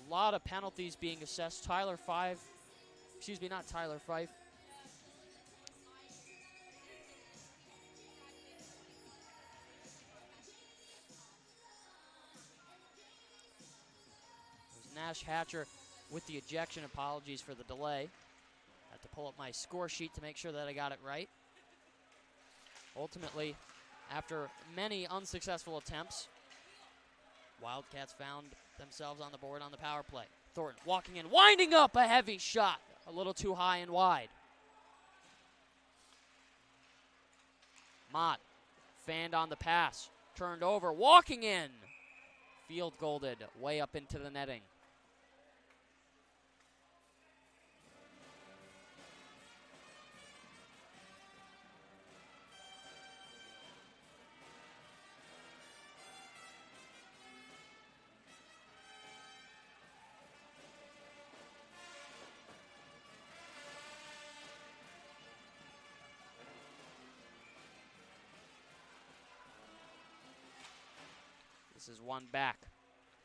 A lot of penalties being assessed. Not Tyler Fife. Nash Hatcher with the ejection. Apologies for the delay. I have to pull up my score sheet to make sure that I got it right. Ultimately, after many unsuccessful attempts, Wildcats found themselves on the board on the power play. Thornton walking in, winding up a heavy shot. A little too high and wide. Mott fanned on the pass. Turned over, walking in. Field golded way up into the netting. This is one back.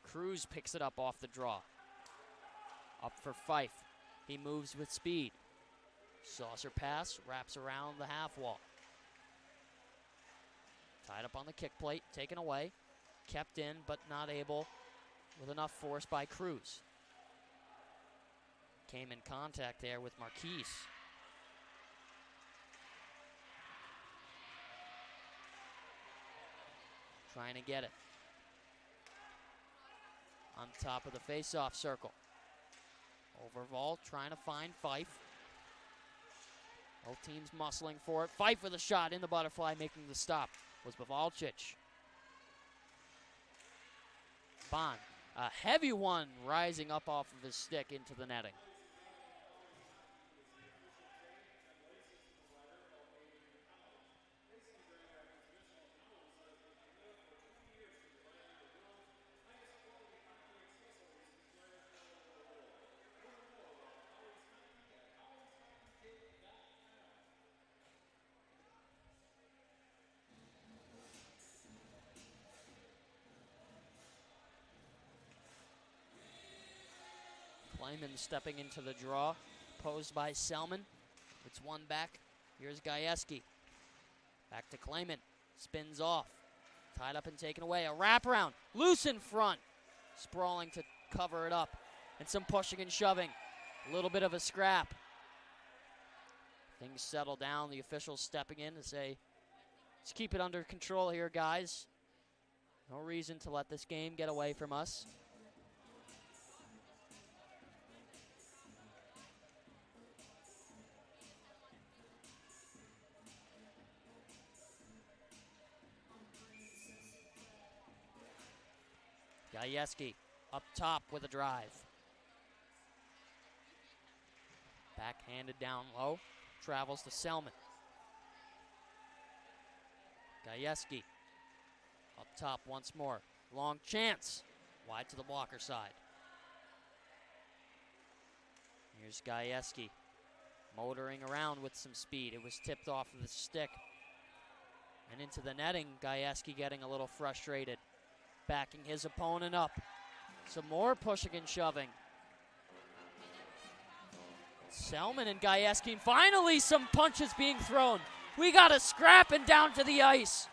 Cruz picks it up off the draw. Up for Fife. He moves with speed. Saucer pass, wraps around the half wall. Tied up on the kick plate, taken away. Kept in, but not able with enough force by Cruz. Came in contact there with Marquise. Trying to get it. On top of the face-off circle. Overval trying to find Fife. Both teams muscling for it. Fife with a shot in the butterfly, making the stop was Bavalchich. Bond, a heavy one rising up off of his stick into the netting. Lyman stepping into the draw. opposed by Selman. It's one back. Here's Gajewski. Back to Clayman. Spins off. Tied up and taken away. A wraparound. Loose in front. Sprawling to cover it up. And some pushing and shoving. A little bit of a scrap. Things settle down. The officials stepping in to say, let's keep it under control here, guys. No reason to let this game get away from us. Gajewski up top with a drive. Backhanded down low. Travels to Selman. Gajewski up top once more. Long chance. Wide to the blocker side. Here's Gajewski motoring around with some speed. It was tipped off of the stick and into the netting. Gajewski getting a little frustrated. Backing his opponent up. Some more pushing and shoving. Selman and Gajewski, and finally some punches being thrown. We got a scrap and down to the ice.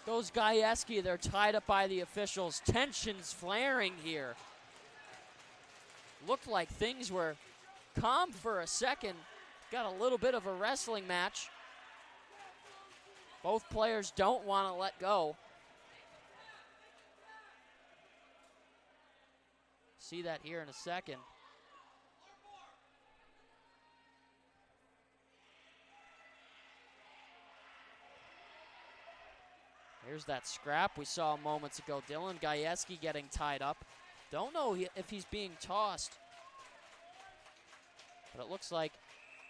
Goes Gajewski, they're tied up by the officials. Tensions flaring here. Looked like things were calm for a second. Got a little bit of a wrestling match. Both players don't want to let go. See that here in a second. Here's that scrap we saw moments ago. Dylan Gajewski getting tied up. Don't know if he's being tossed. But it looks like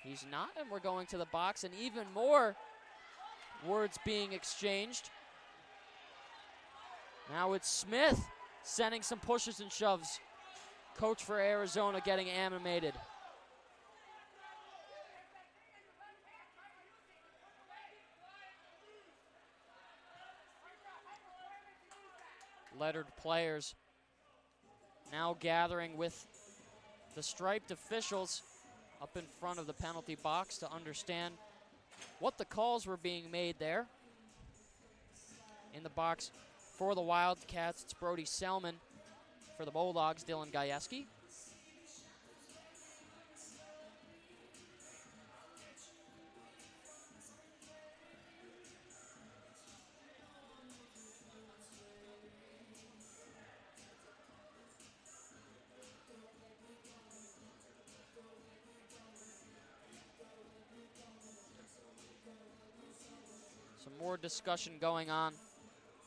he's not, and we're going to the box, and even more words being exchanged. Now it's Smith sending some pushes and shoves. Coach for Arizona getting animated. Lettered players now gathering with the striped officials up in front of the penalty box to understand what the calls were being made there. In the box for the Wildcats, it's Brody Selman. For the Bulldogs, Dylan Gajewski. Some more discussion going on.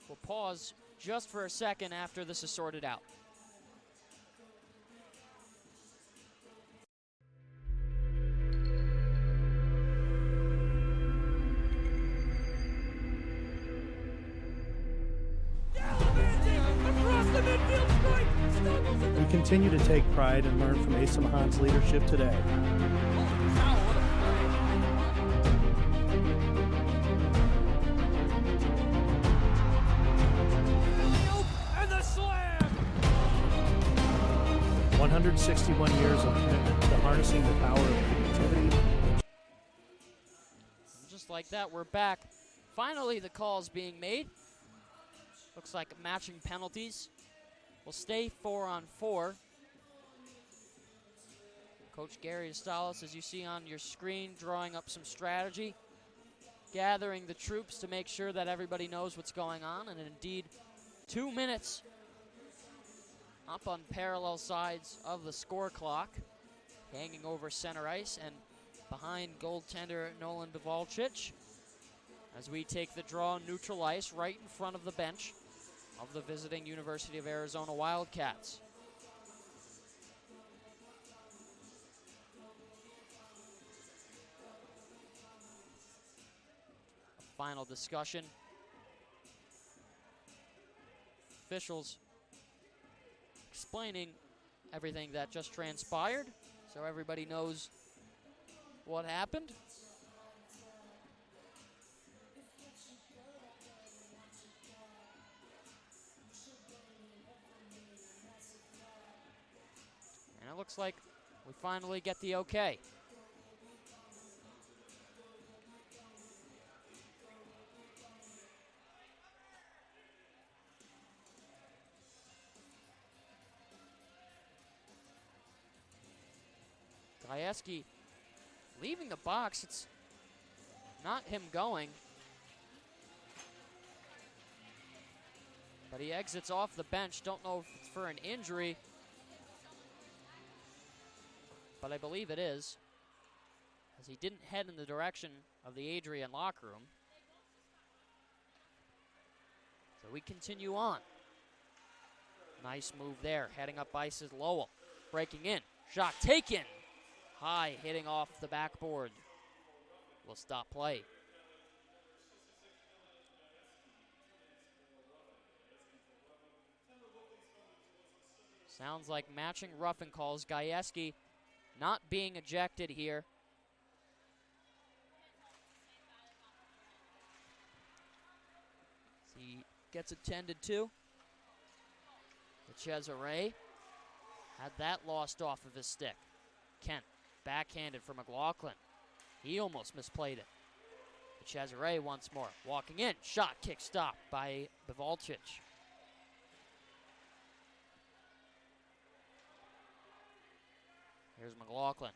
We'll pause just for a second after this is sorted out. We continue to take pride and learn from Asa Mahan's leadership today. And the slam! 161 years of commitment to harnessing the power of creativity. Just like that, we're back. Finally, the call's being made. Looks like matching penalties. Will stay 4-on-4. Coach Gary Estalos, as you see on your screen, drawing up some strategy, gathering the troops to make sure that everybody knows what's going on, and indeed 2 minutes up on parallel sides of the score clock, hanging over center ice and behind goaltender Nolan Dvalchich as we take the draw neutral ice right in front of the bench of the visiting University of Arizona Wildcats. A final discussion. Officials explaining everything that just transpired so everybody knows what happened. And it looks like We finally get the okay. Gajewski leaving the box. It's not him going, but he exits off the bench. Don't know if it's for an injury, but I believe it is, as he didn't head in the direction of the Adrian locker room. So we continue on. Nice move there, heading up ice is Lowell. Breaking in, shot taken. High, hitting off the backboard. Will stop play. Sounds like matching roughing calls. Gajewski not being ejected here. He gets attended to. Cesare had that lost off of his stick. Kent, backhanded for McLaughlin. He almost misplayed it. Cesare once more, walking in, shot, kick, stop by Bivalcic. Here's McLaughlin.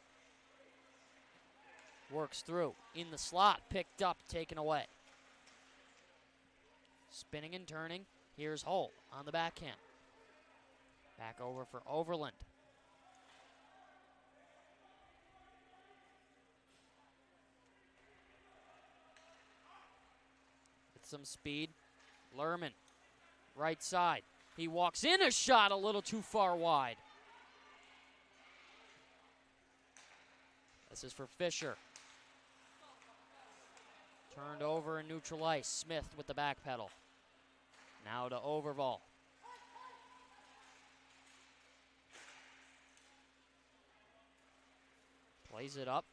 Works through, in the slot, picked up, taken away. Spinning and turning, here's Hull on the backhand. Back over for Overland. With some speed, Lerman, right side. He walks in, a shot a little too far wide. This is for Fisher. Turned over in neutral ice. Smith with the back pedal. Now to Overval. Plays it up.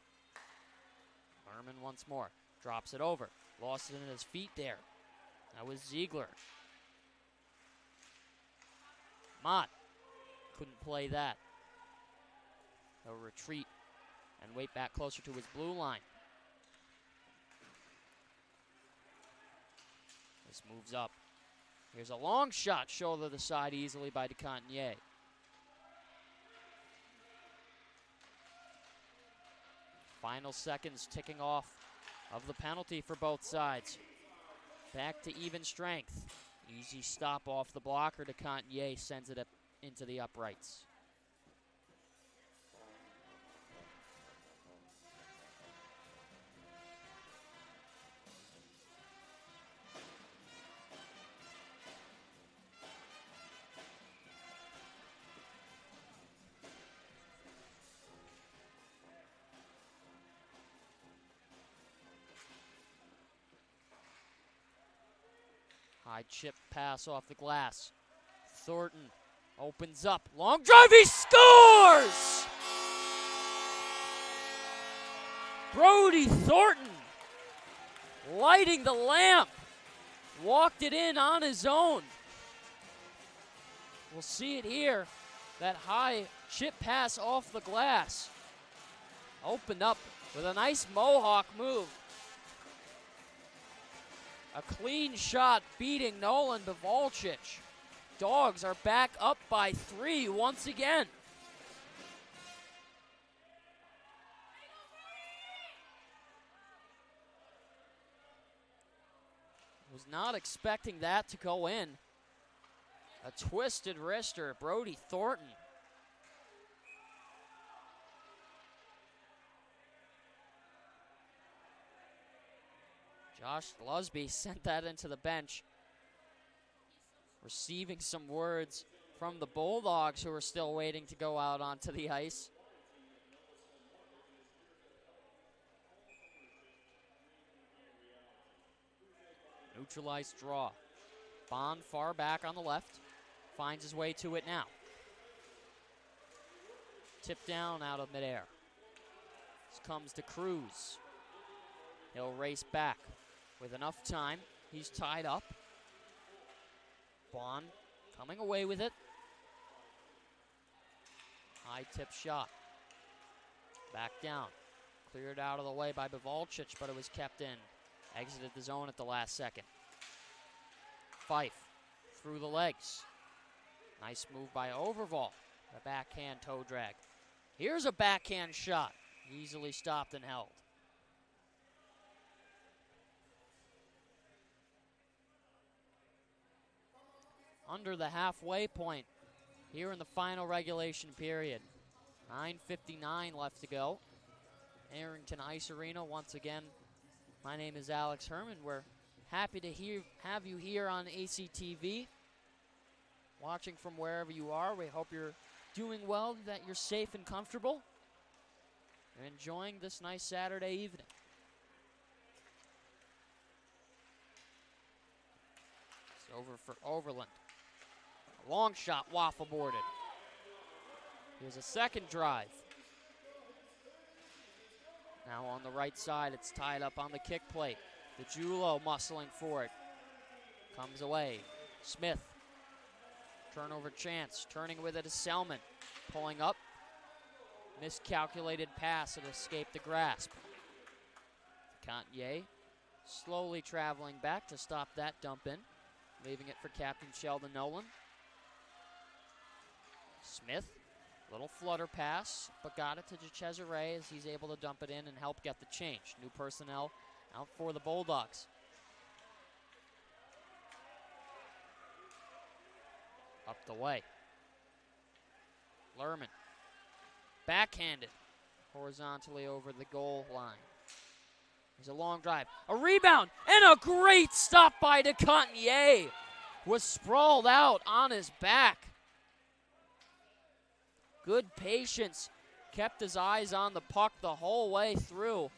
Lerman once more. Drops it over. Lost it in his feet there. That was Ziegler. Mott couldn't play that. He'll retreat and wait back closer to his blue line. This moves up. Here's a long shot, shoulder to the side easily by DeContier. Final seconds ticking off of the penalty for both sides. Back to even strength. Easy stop off the blocker. DeContier sends it up into the uprights. High chip pass off the glass. Thornton opens up. Long drive, he scores! Brody Thornton lighting the lamp. Walked it in on his own. We'll see it here. That high chip pass off the glass. Opened up with a nice Mohawk move. A clean shot beating Nolan Bivalcic. Dogs are back up by 3 once again. Was not expecting that to go in. A twisted wrister, Brody Thornton. Josh Lusby sent that into the bench. Receiving some words from the Bulldogs, who are still waiting to go out onto the ice. Neutralized draw. Bond far back on the left. Finds his way to it now. Tip down out of midair. This comes to Cruz. He'll race back with enough time. He's tied up. Bond coming away with it. High tip shot. Back down. Cleared out of the way by Bivalcic, but it was kept in. Exited the zone at the last second. Fife through the legs. Nice move by Overval. The backhand toe drag. Here's a backhand shot. Easily stopped and held. Under the halfway point here in the final regulation period. 9:59 left to go. Arrington Ice Arena once again. My name is Alex Herman. We're happy to have you here on ACTV. Watching from wherever you are. We hope you're doing well, that you're safe and comfortable. And enjoying this nice Saturday evening. It's over for Overland. A long shot, waffle boarded. Here's a second drive. Now on the right side, it's tied up on the kick plate. DeGiulio muscling for it. Comes away. Smith. Turnover chance. Turning with it is Selman. Pulling up. Miscalculated pass. It escaped the grasp. Cantier slowly traveling back to stop that dump in. Leaving it for Captain Sheldon Nolan. Smith. Little flutter pass, but got it to Cesare as he's able to dump it in and help get the change. New personnel out for the Bulldogs. Up the way. Lerman. Backhanded. Horizontally over the goal line. There's a long drive. A rebound and a great stop by DeContier. Was sprawled out on his back. Good patience, kept his eyes on the puck the whole way through.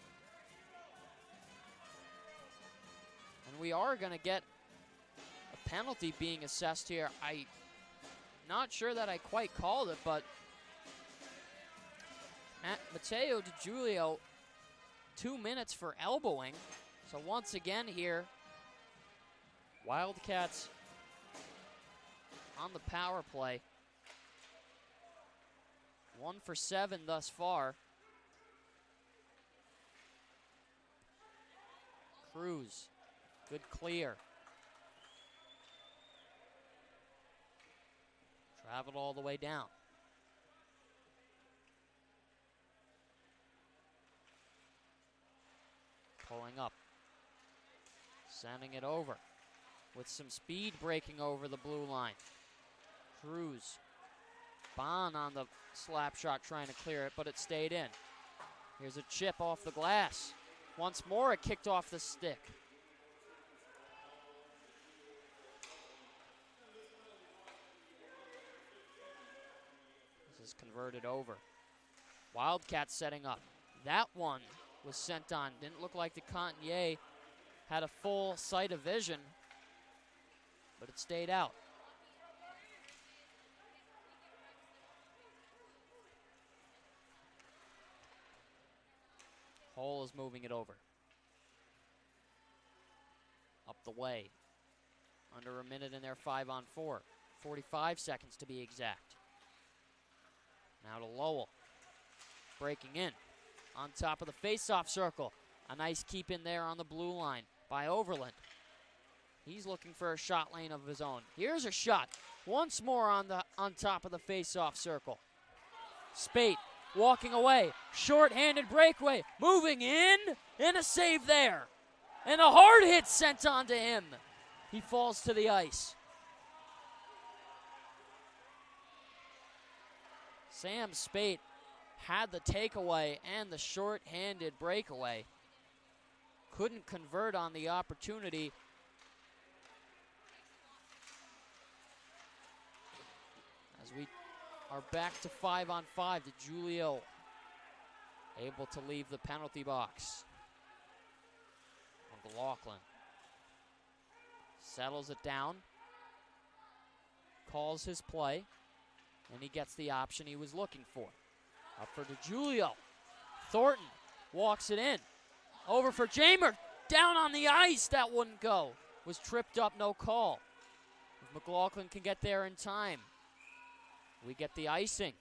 And we are going to get a penalty being assessed here. I'm not sure that I quite called it, but Matteo DiGiulio, 2 minutes for elbowing. So once again here, Wildcats on the power play. 1 for 7 thus far. Cruz, good clear. Traveled all the way down. Pulling up. Sending it over. With some speed breaking over the blue line. Cruz. Bond on the slap shot trying to clear it, but it stayed in. Here's a chip off the glass. Once more, it kicked off the stick. This is converted over. Wildcats setting up. That one was sent on. Didn't look like DeContier had a full sight of vision, but it stayed out. Hole is moving it over. Up the way. Under a minute in there, 5-on-4. 45 seconds to be exact. Now to Lowell. Breaking in. On top of the face-off circle. A nice keep in there on the blue line by Overland. He's looking for a shot lane of his own. Here's a shot. Once more on top of the face-off circle. Spate. Walking away, short-handed breakaway, moving in, and a save there. And a hard hit sent on to him. He falls to the ice. Sam Spate had the takeaway and the short-handed breakaway. Couldn't convert on the opportunity. As we are back to 5-on-5. DeGiulio able to leave the penalty box. McLaughlin settles it down, calls his play, and he gets the option he was looking for. Up for DeGiulio. Thornton walks it in. Over for Jamer. Down on the ice. That wouldn't go. Was tripped up, no call. If McLaughlin can get there in time, we get the icing.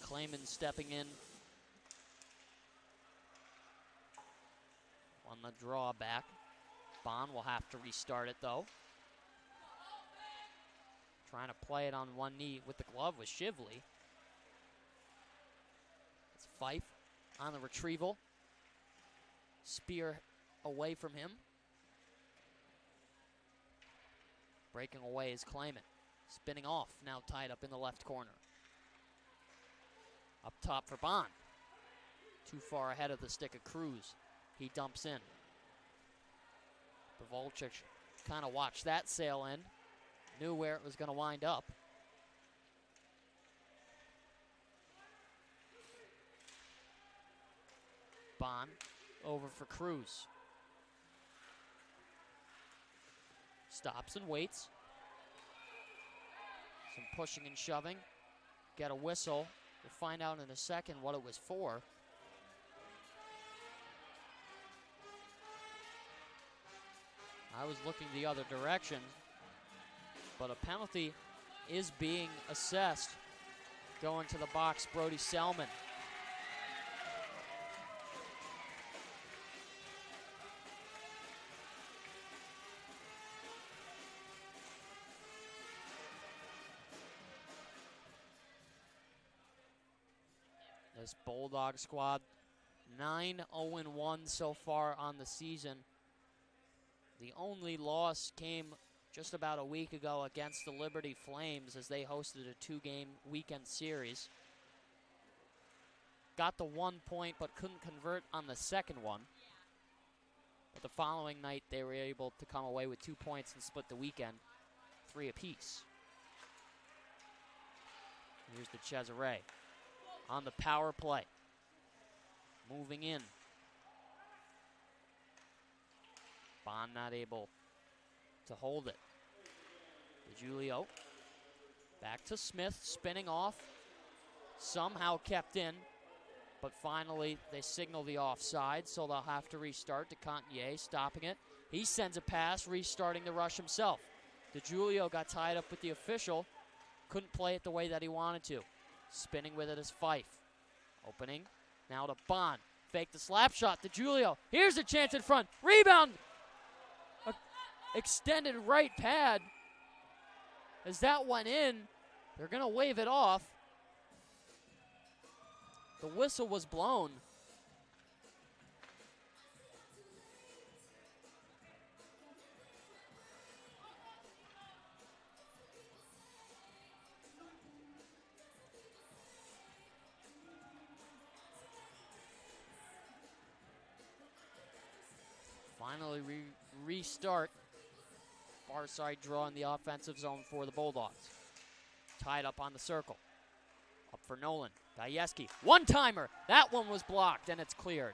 Clayman stepping in on the drawback. Bond will have to restart it, though. Trying to play it on one knee with the glove with Shively. It's Fife on the retrieval. Spear away from him. Breaking away is Clayman. Spinning off, now tied up in the left corner. Up top for Bond. Too far ahead of the stick of Cruz. He dumps in. Pavolchik kind of watched that sail in. Knew where it was going to wind up. Bond over for Cruz. Stops and waits. Some pushing and shoving. Get a whistle. We'll find out in a second what it was for. I was looking the other direction, but a penalty is being assessed. Going to the box, Brody Selman. This Bulldog squad, 9-0-1 so far on the season. The only loss came just about a week ago against the Liberty Flames as they hosted a 2-game weekend series. Got the 1 point but couldn't convert on the second one. But the following night they were able to come away with 2 points and split the weekend 3 apiece. Here's the Cesare on the power play. Moving in. Bond not able to hold it. DeGiulio back to Smith, spinning off. Somehow kept in, but finally they signal the offside, so they'll have to restart. DeContier stopping it. He sends a pass, restarting the rush himself. DeGiulio got tied up with the official. Couldn't play it the way that he wanted to. Spinning with it is Fife. Opening now to Bond. Fake the slap shot. DeGiulio. Here's a chance in front. Rebound. Extended right pad. As that went in, they're going to wave it off. The whistle was blown. Finally restart. Far side draw in the offensive zone for the Bulldogs. Tied up on the circle. Up for Nolan. Gajewski. One-timer. That one was blocked, and it's cleared.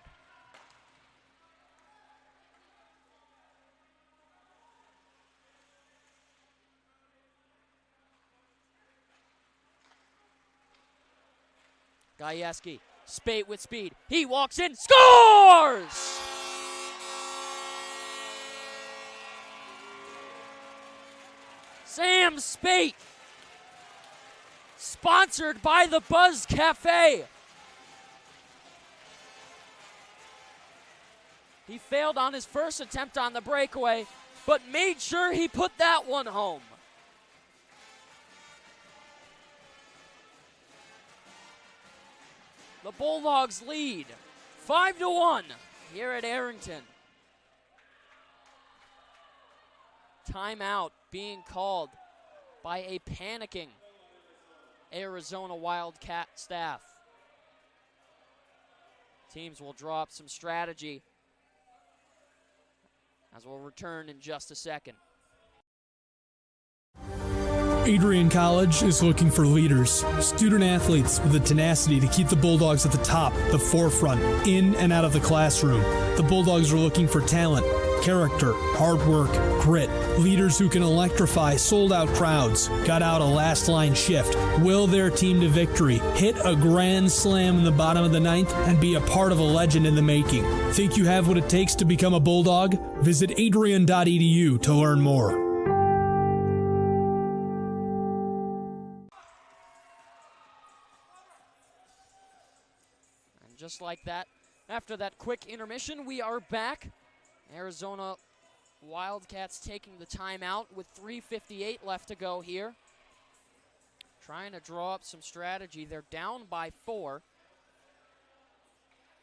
Gajewski. Spate with speed. He walks in. Scores! Sam Spate, sponsored by the Buzz Cafe. He failed on his first attempt on the breakaway, but made sure he put that one home. The Bulldogs lead 5-1 here at Arrington. Timeout being called by a panicking Arizona Wildcat staff. Teams will draw up some strategy as we'll return in just a second. Adrian College is looking for leaders, student athletes with the tenacity to keep the Bulldogs at the top, the forefront, in and out of the classroom. The Bulldogs are looking for talent, character, hard work, grit, leaders who can electrify sold-out crowds, got out a last-line shift, will their team to victory, hit a grand slam in the bottom of the ninth, and be a part of a legend in the making. Think you have what it takes to become a Bulldog? Visit adrian.edu to learn more. just like that. After that quick intermission, we are back. Arizona Wildcats taking the timeout with 3:58 left to go here. Trying to draw up some strategy. They're down by 4.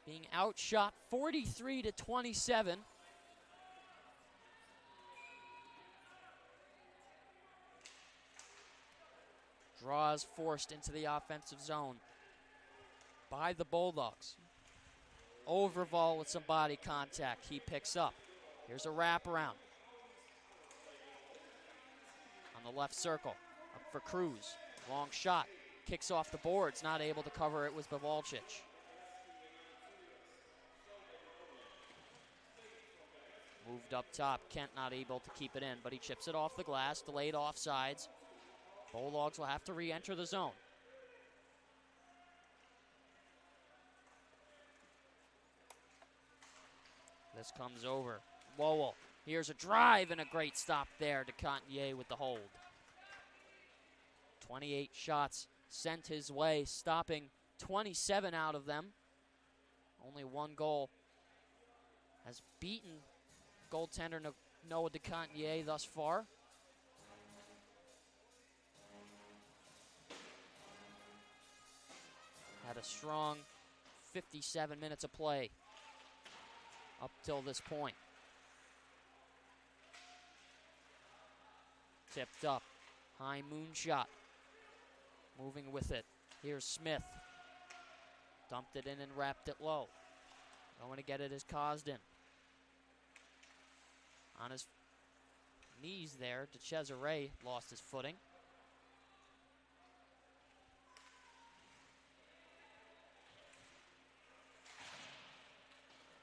Being outshot 43-27. Draws forced into the offensive zone by the Bulldogs. Overval with some body contact. He picks up. Here's a wraparound. On the left circle. Up for Cruz. Long shot. Kicks off the boards. Not able to cover it was Bavalcic. Moved up top. Kent not able to keep it in, but he chips it off the glass. Delayed offsides. Bulldogs will have to re-enter the zone. This comes over. Lowell. Here's a drive and a great stop there to Cantier with the hold. 28 shots sent his way, stopping 27 out of them. Only one goal has beaten goaltender Noah DeContier thus far. Had a strong 57 minutes of play up till this point. Tipped up. High moonshot. Moving with it. Here's Smith. Dumped it in and wrapped it low. Going to get it is Cosden. On his knees there, DeCesare lost his footing.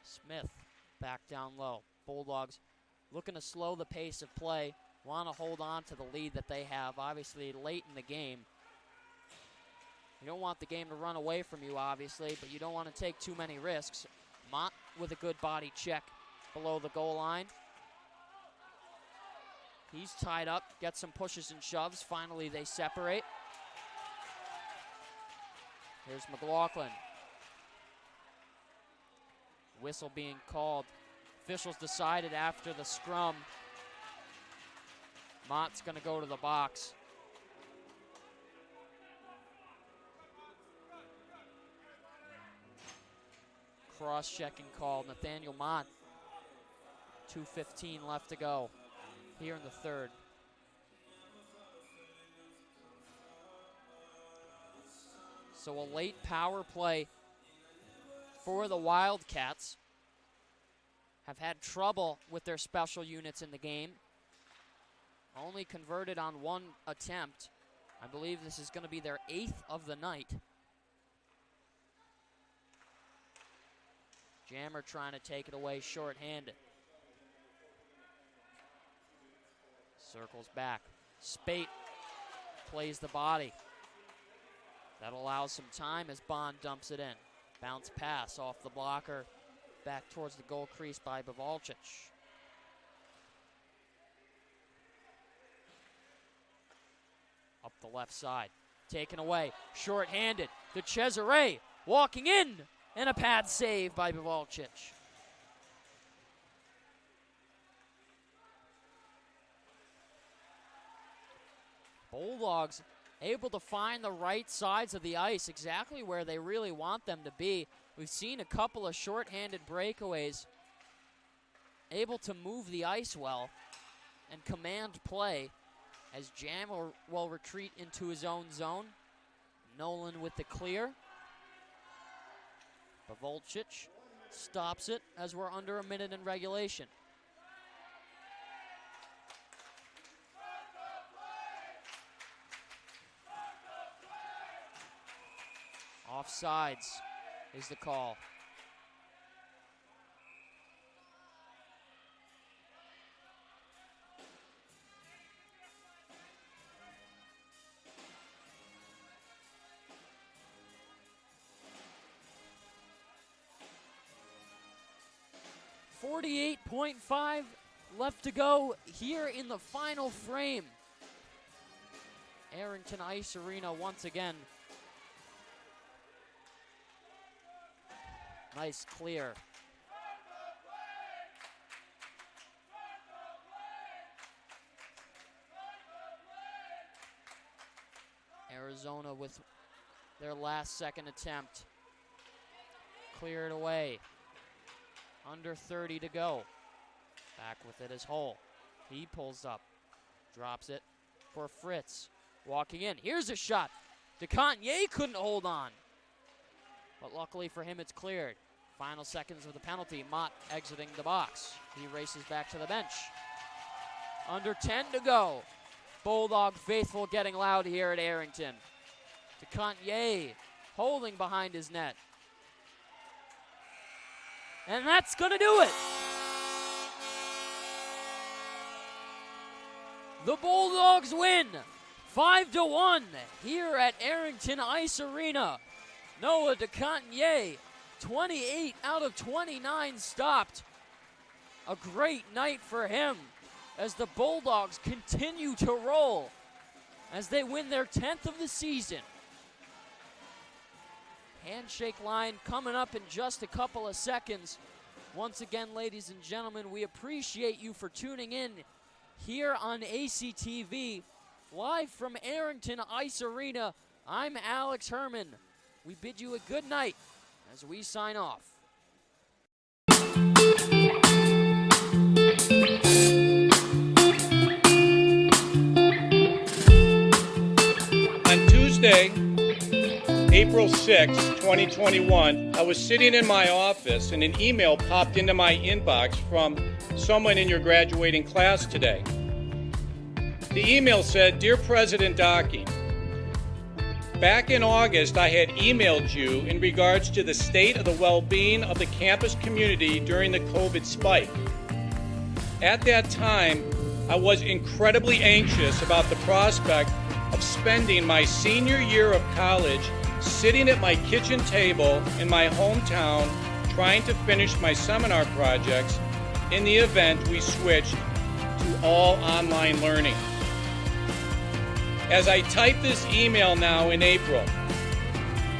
Smith back down low. Bulldogs looking to slow the pace of play. Want to hold on to the lead that they have, obviously, late in the game. You don't want the game to run away from you, obviously, but you don't want to take too many risks. Mott with a good body check below the goal line. He's tied up, gets some pushes and shoves. Finally, they separate. Here's McLaughlin. Whistle being called. Officials decided after the scrum. Mott's going to go to the box. Cross-checking call. Nathaniel Mott. 2:15 left to go here in the third. So a late power play for the Wildcats. Have had trouble with their special units in the game. Only converted on one attempt. I believe this is going to be their 8th of the night. Jammer trying to take it away shorthanded. Circles back. Spate plays the body. That allows some time as Bond dumps it in. Bounce pass off the blocker. Back towards the goal crease by Bavalcic. Up the left side. Taken away. Short-handed. DeCesare walking in. And a pad save by Bavalcic. Bulldogs able to find the right sides of the ice, exactly where they really want them to be. We've seen a couple of short-handed breakaways. Able to move the ice well and command play as Jammer will retreat into his own zone. Nolan with the clear. Bavalcic stops it as we're under a minute in regulation. Offsides is the call. .5 left to go here in the final frame. Arrington Ice Arena once again Nice clear. Arizona with their last second attempt. Cleared away. Under 30 to go. Back with it is Hull. He pulls up. Drops it for Fritz. Walking in. Here's a shot. DeContier couldn't hold on. But luckily for him, it's cleared. Final seconds of the penalty. Mott exiting the box. He races back to the bench. Under 10 to go. Bulldog faithful getting loud here at Arrington. DeContier holding behind his net. And that's going to do it. The Bulldogs win 5-1 here at Arrington Ice Arena. Noah DeContier, 28 out of 29 stopped. A great night for him as the Bulldogs continue to roll as they win their 10th of the season. Handshake line coming up in just a couple of seconds. Once again, ladies and gentlemen, we appreciate you for tuning in here on ACTV. Live from Arrington Ice Arena, I'm Alex Herman. We bid you a good night as we sign off. On Tuesday, April 6, 2021, I was sitting in my office and an email popped into my inbox from someone in your graduating class today. The email said, "Dear President Docking, back in August I had emailed you in regards to the state of the well-being of the campus community during the COVID spike. At that time, I was incredibly anxious about the prospect of spending my senior year of college sitting at my kitchen table in my hometown trying to finish my seminar projects in the event we switched to all online learning. As I type this email now in April,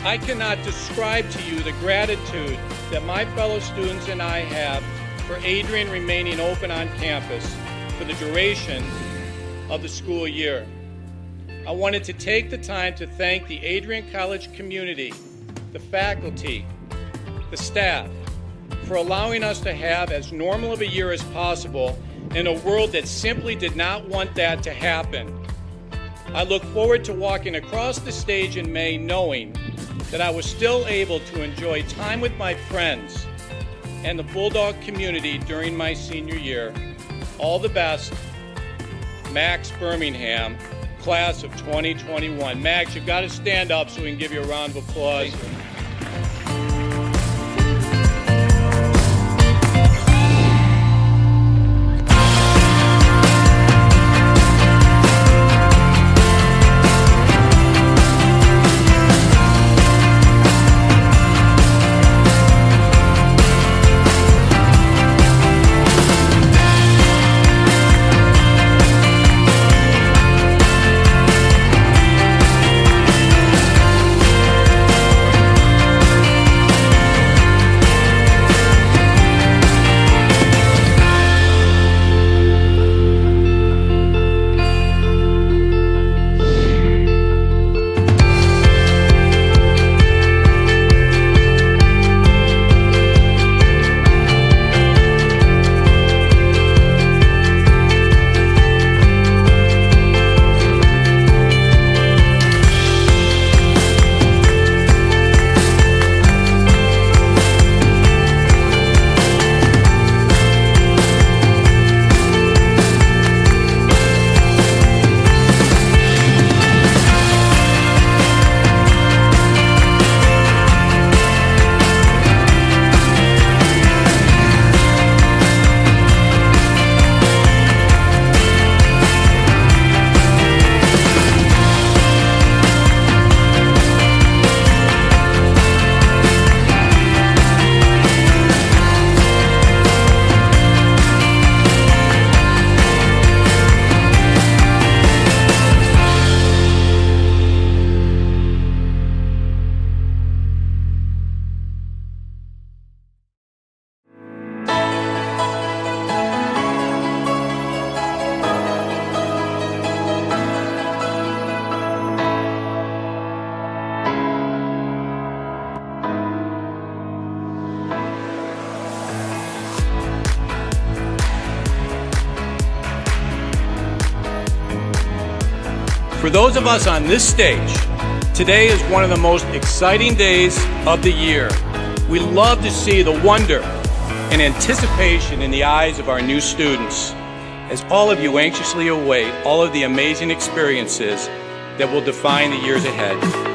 I cannot describe to you the gratitude that my fellow students and I have for Adrian remaining open on campus for the duration of the school year. I wanted to take the time to thank the Adrian College community, the faculty, the staff, for allowing us to have as normal of a year as possible in a world that simply did not want that to happen. I look forward to walking across the stage in May knowing that I was still able to enjoy time with my friends and the Bulldog community during my senior year. All the best, Max Birmingham, class of 2021. Max, you've got to stand up so we can give you a round of applause. For those of us on this stage, today is one of the most exciting days of the year. We love to see the wonder and anticipation in the eyes of our new students, as all of you anxiously await all of the amazing experiences that will define the years ahead.